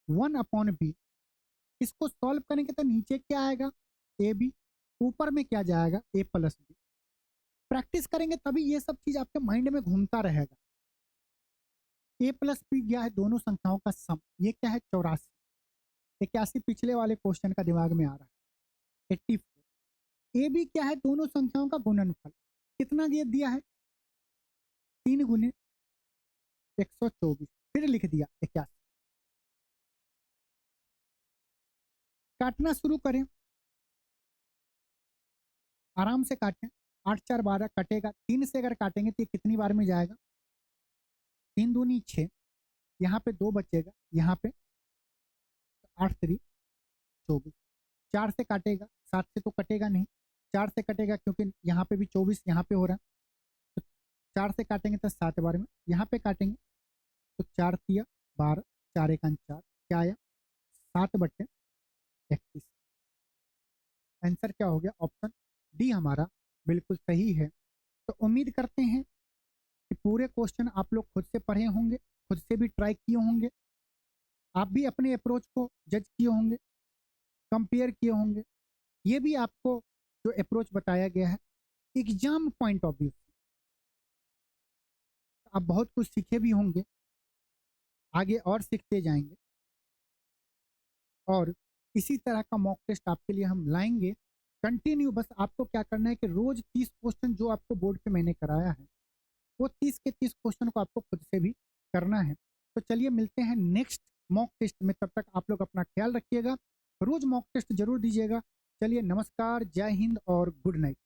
1/B। इसको सॉल्व करेंगे तो नीचे क्या आएगा, AB, ऊपर में क्या जाएगा, A प्लस बी। प्रैक्टिस करेंगे तभी ये सब चीज आपके माइंड में घूमता रहेगा। A प्लस बी क्या है, दोनों संख्याओं का सम, ये क्या है 84, 81 पिछले वाले क्वेश्चन का दिमाग में आ रहा है, 84। AB क्या है, दोनों संख्याओं का गुणनफल, कितना ये दिया है 3 गुने 124, फिर लिख दिया 81। काटना शुरू करें, आराम से काटें, 8 4 12 कटेगा, 3 से अगर काटेंगे तो ये कितनी बार में जाएगा, 3 दूनी 6, यहाँ पे 2 बचेगा, यहाँ पे 8 3 24। 4 से काटेगा, 7 से तो कटेगा नहीं, 4 से कटेगा क्योंकि यहाँ पे भी 24 यहाँ पे हो रहा है, तो 4 से काटेंगे तो 7 बार में, यहाँ पे काटेंगे तो 4 तिया 12, 4 1 4, क्या आया 7/31। आंसर क्या हो गया, ऑप्शन डी हमारा बिल्कुल सही है। तो उम्मीद करते हैं कि पूरे क्वेश्चन आप लोग खुद से पढ़े होंगे, खुद से भी ट्राई किए होंगे, आप भी अपने अप्रोच को जज किए होंगे, कंपेयर किए होंगे। ये भी आपको जो अप्रोच बताया गया है एग्जाम पॉइंट ऑफ व्यू से, आप बहुत कुछ सीखे भी होंगे, आगे और सीखते जाएंगे और इसी तरह का मॉक टेस्ट आपके लिए हम लाएंगे कंटिन्यू। बस आपको क्या करना है कि रोज 30 क्वेश्चन जो आपको बोर्ड पे मैंने कराया है वो 30 के 30 क्वेश्चन को आपको खुद से भी करना है। तो चलिए मिलते हैं नेक्स्ट मॉक टेस्ट में, तब तक आप लोग अपना ख्याल रखिएगा, रोज मॉक टेस्ट जरूर दीजिएगा। चलिए नमस्कार, जय हिंद और गुड नाइट।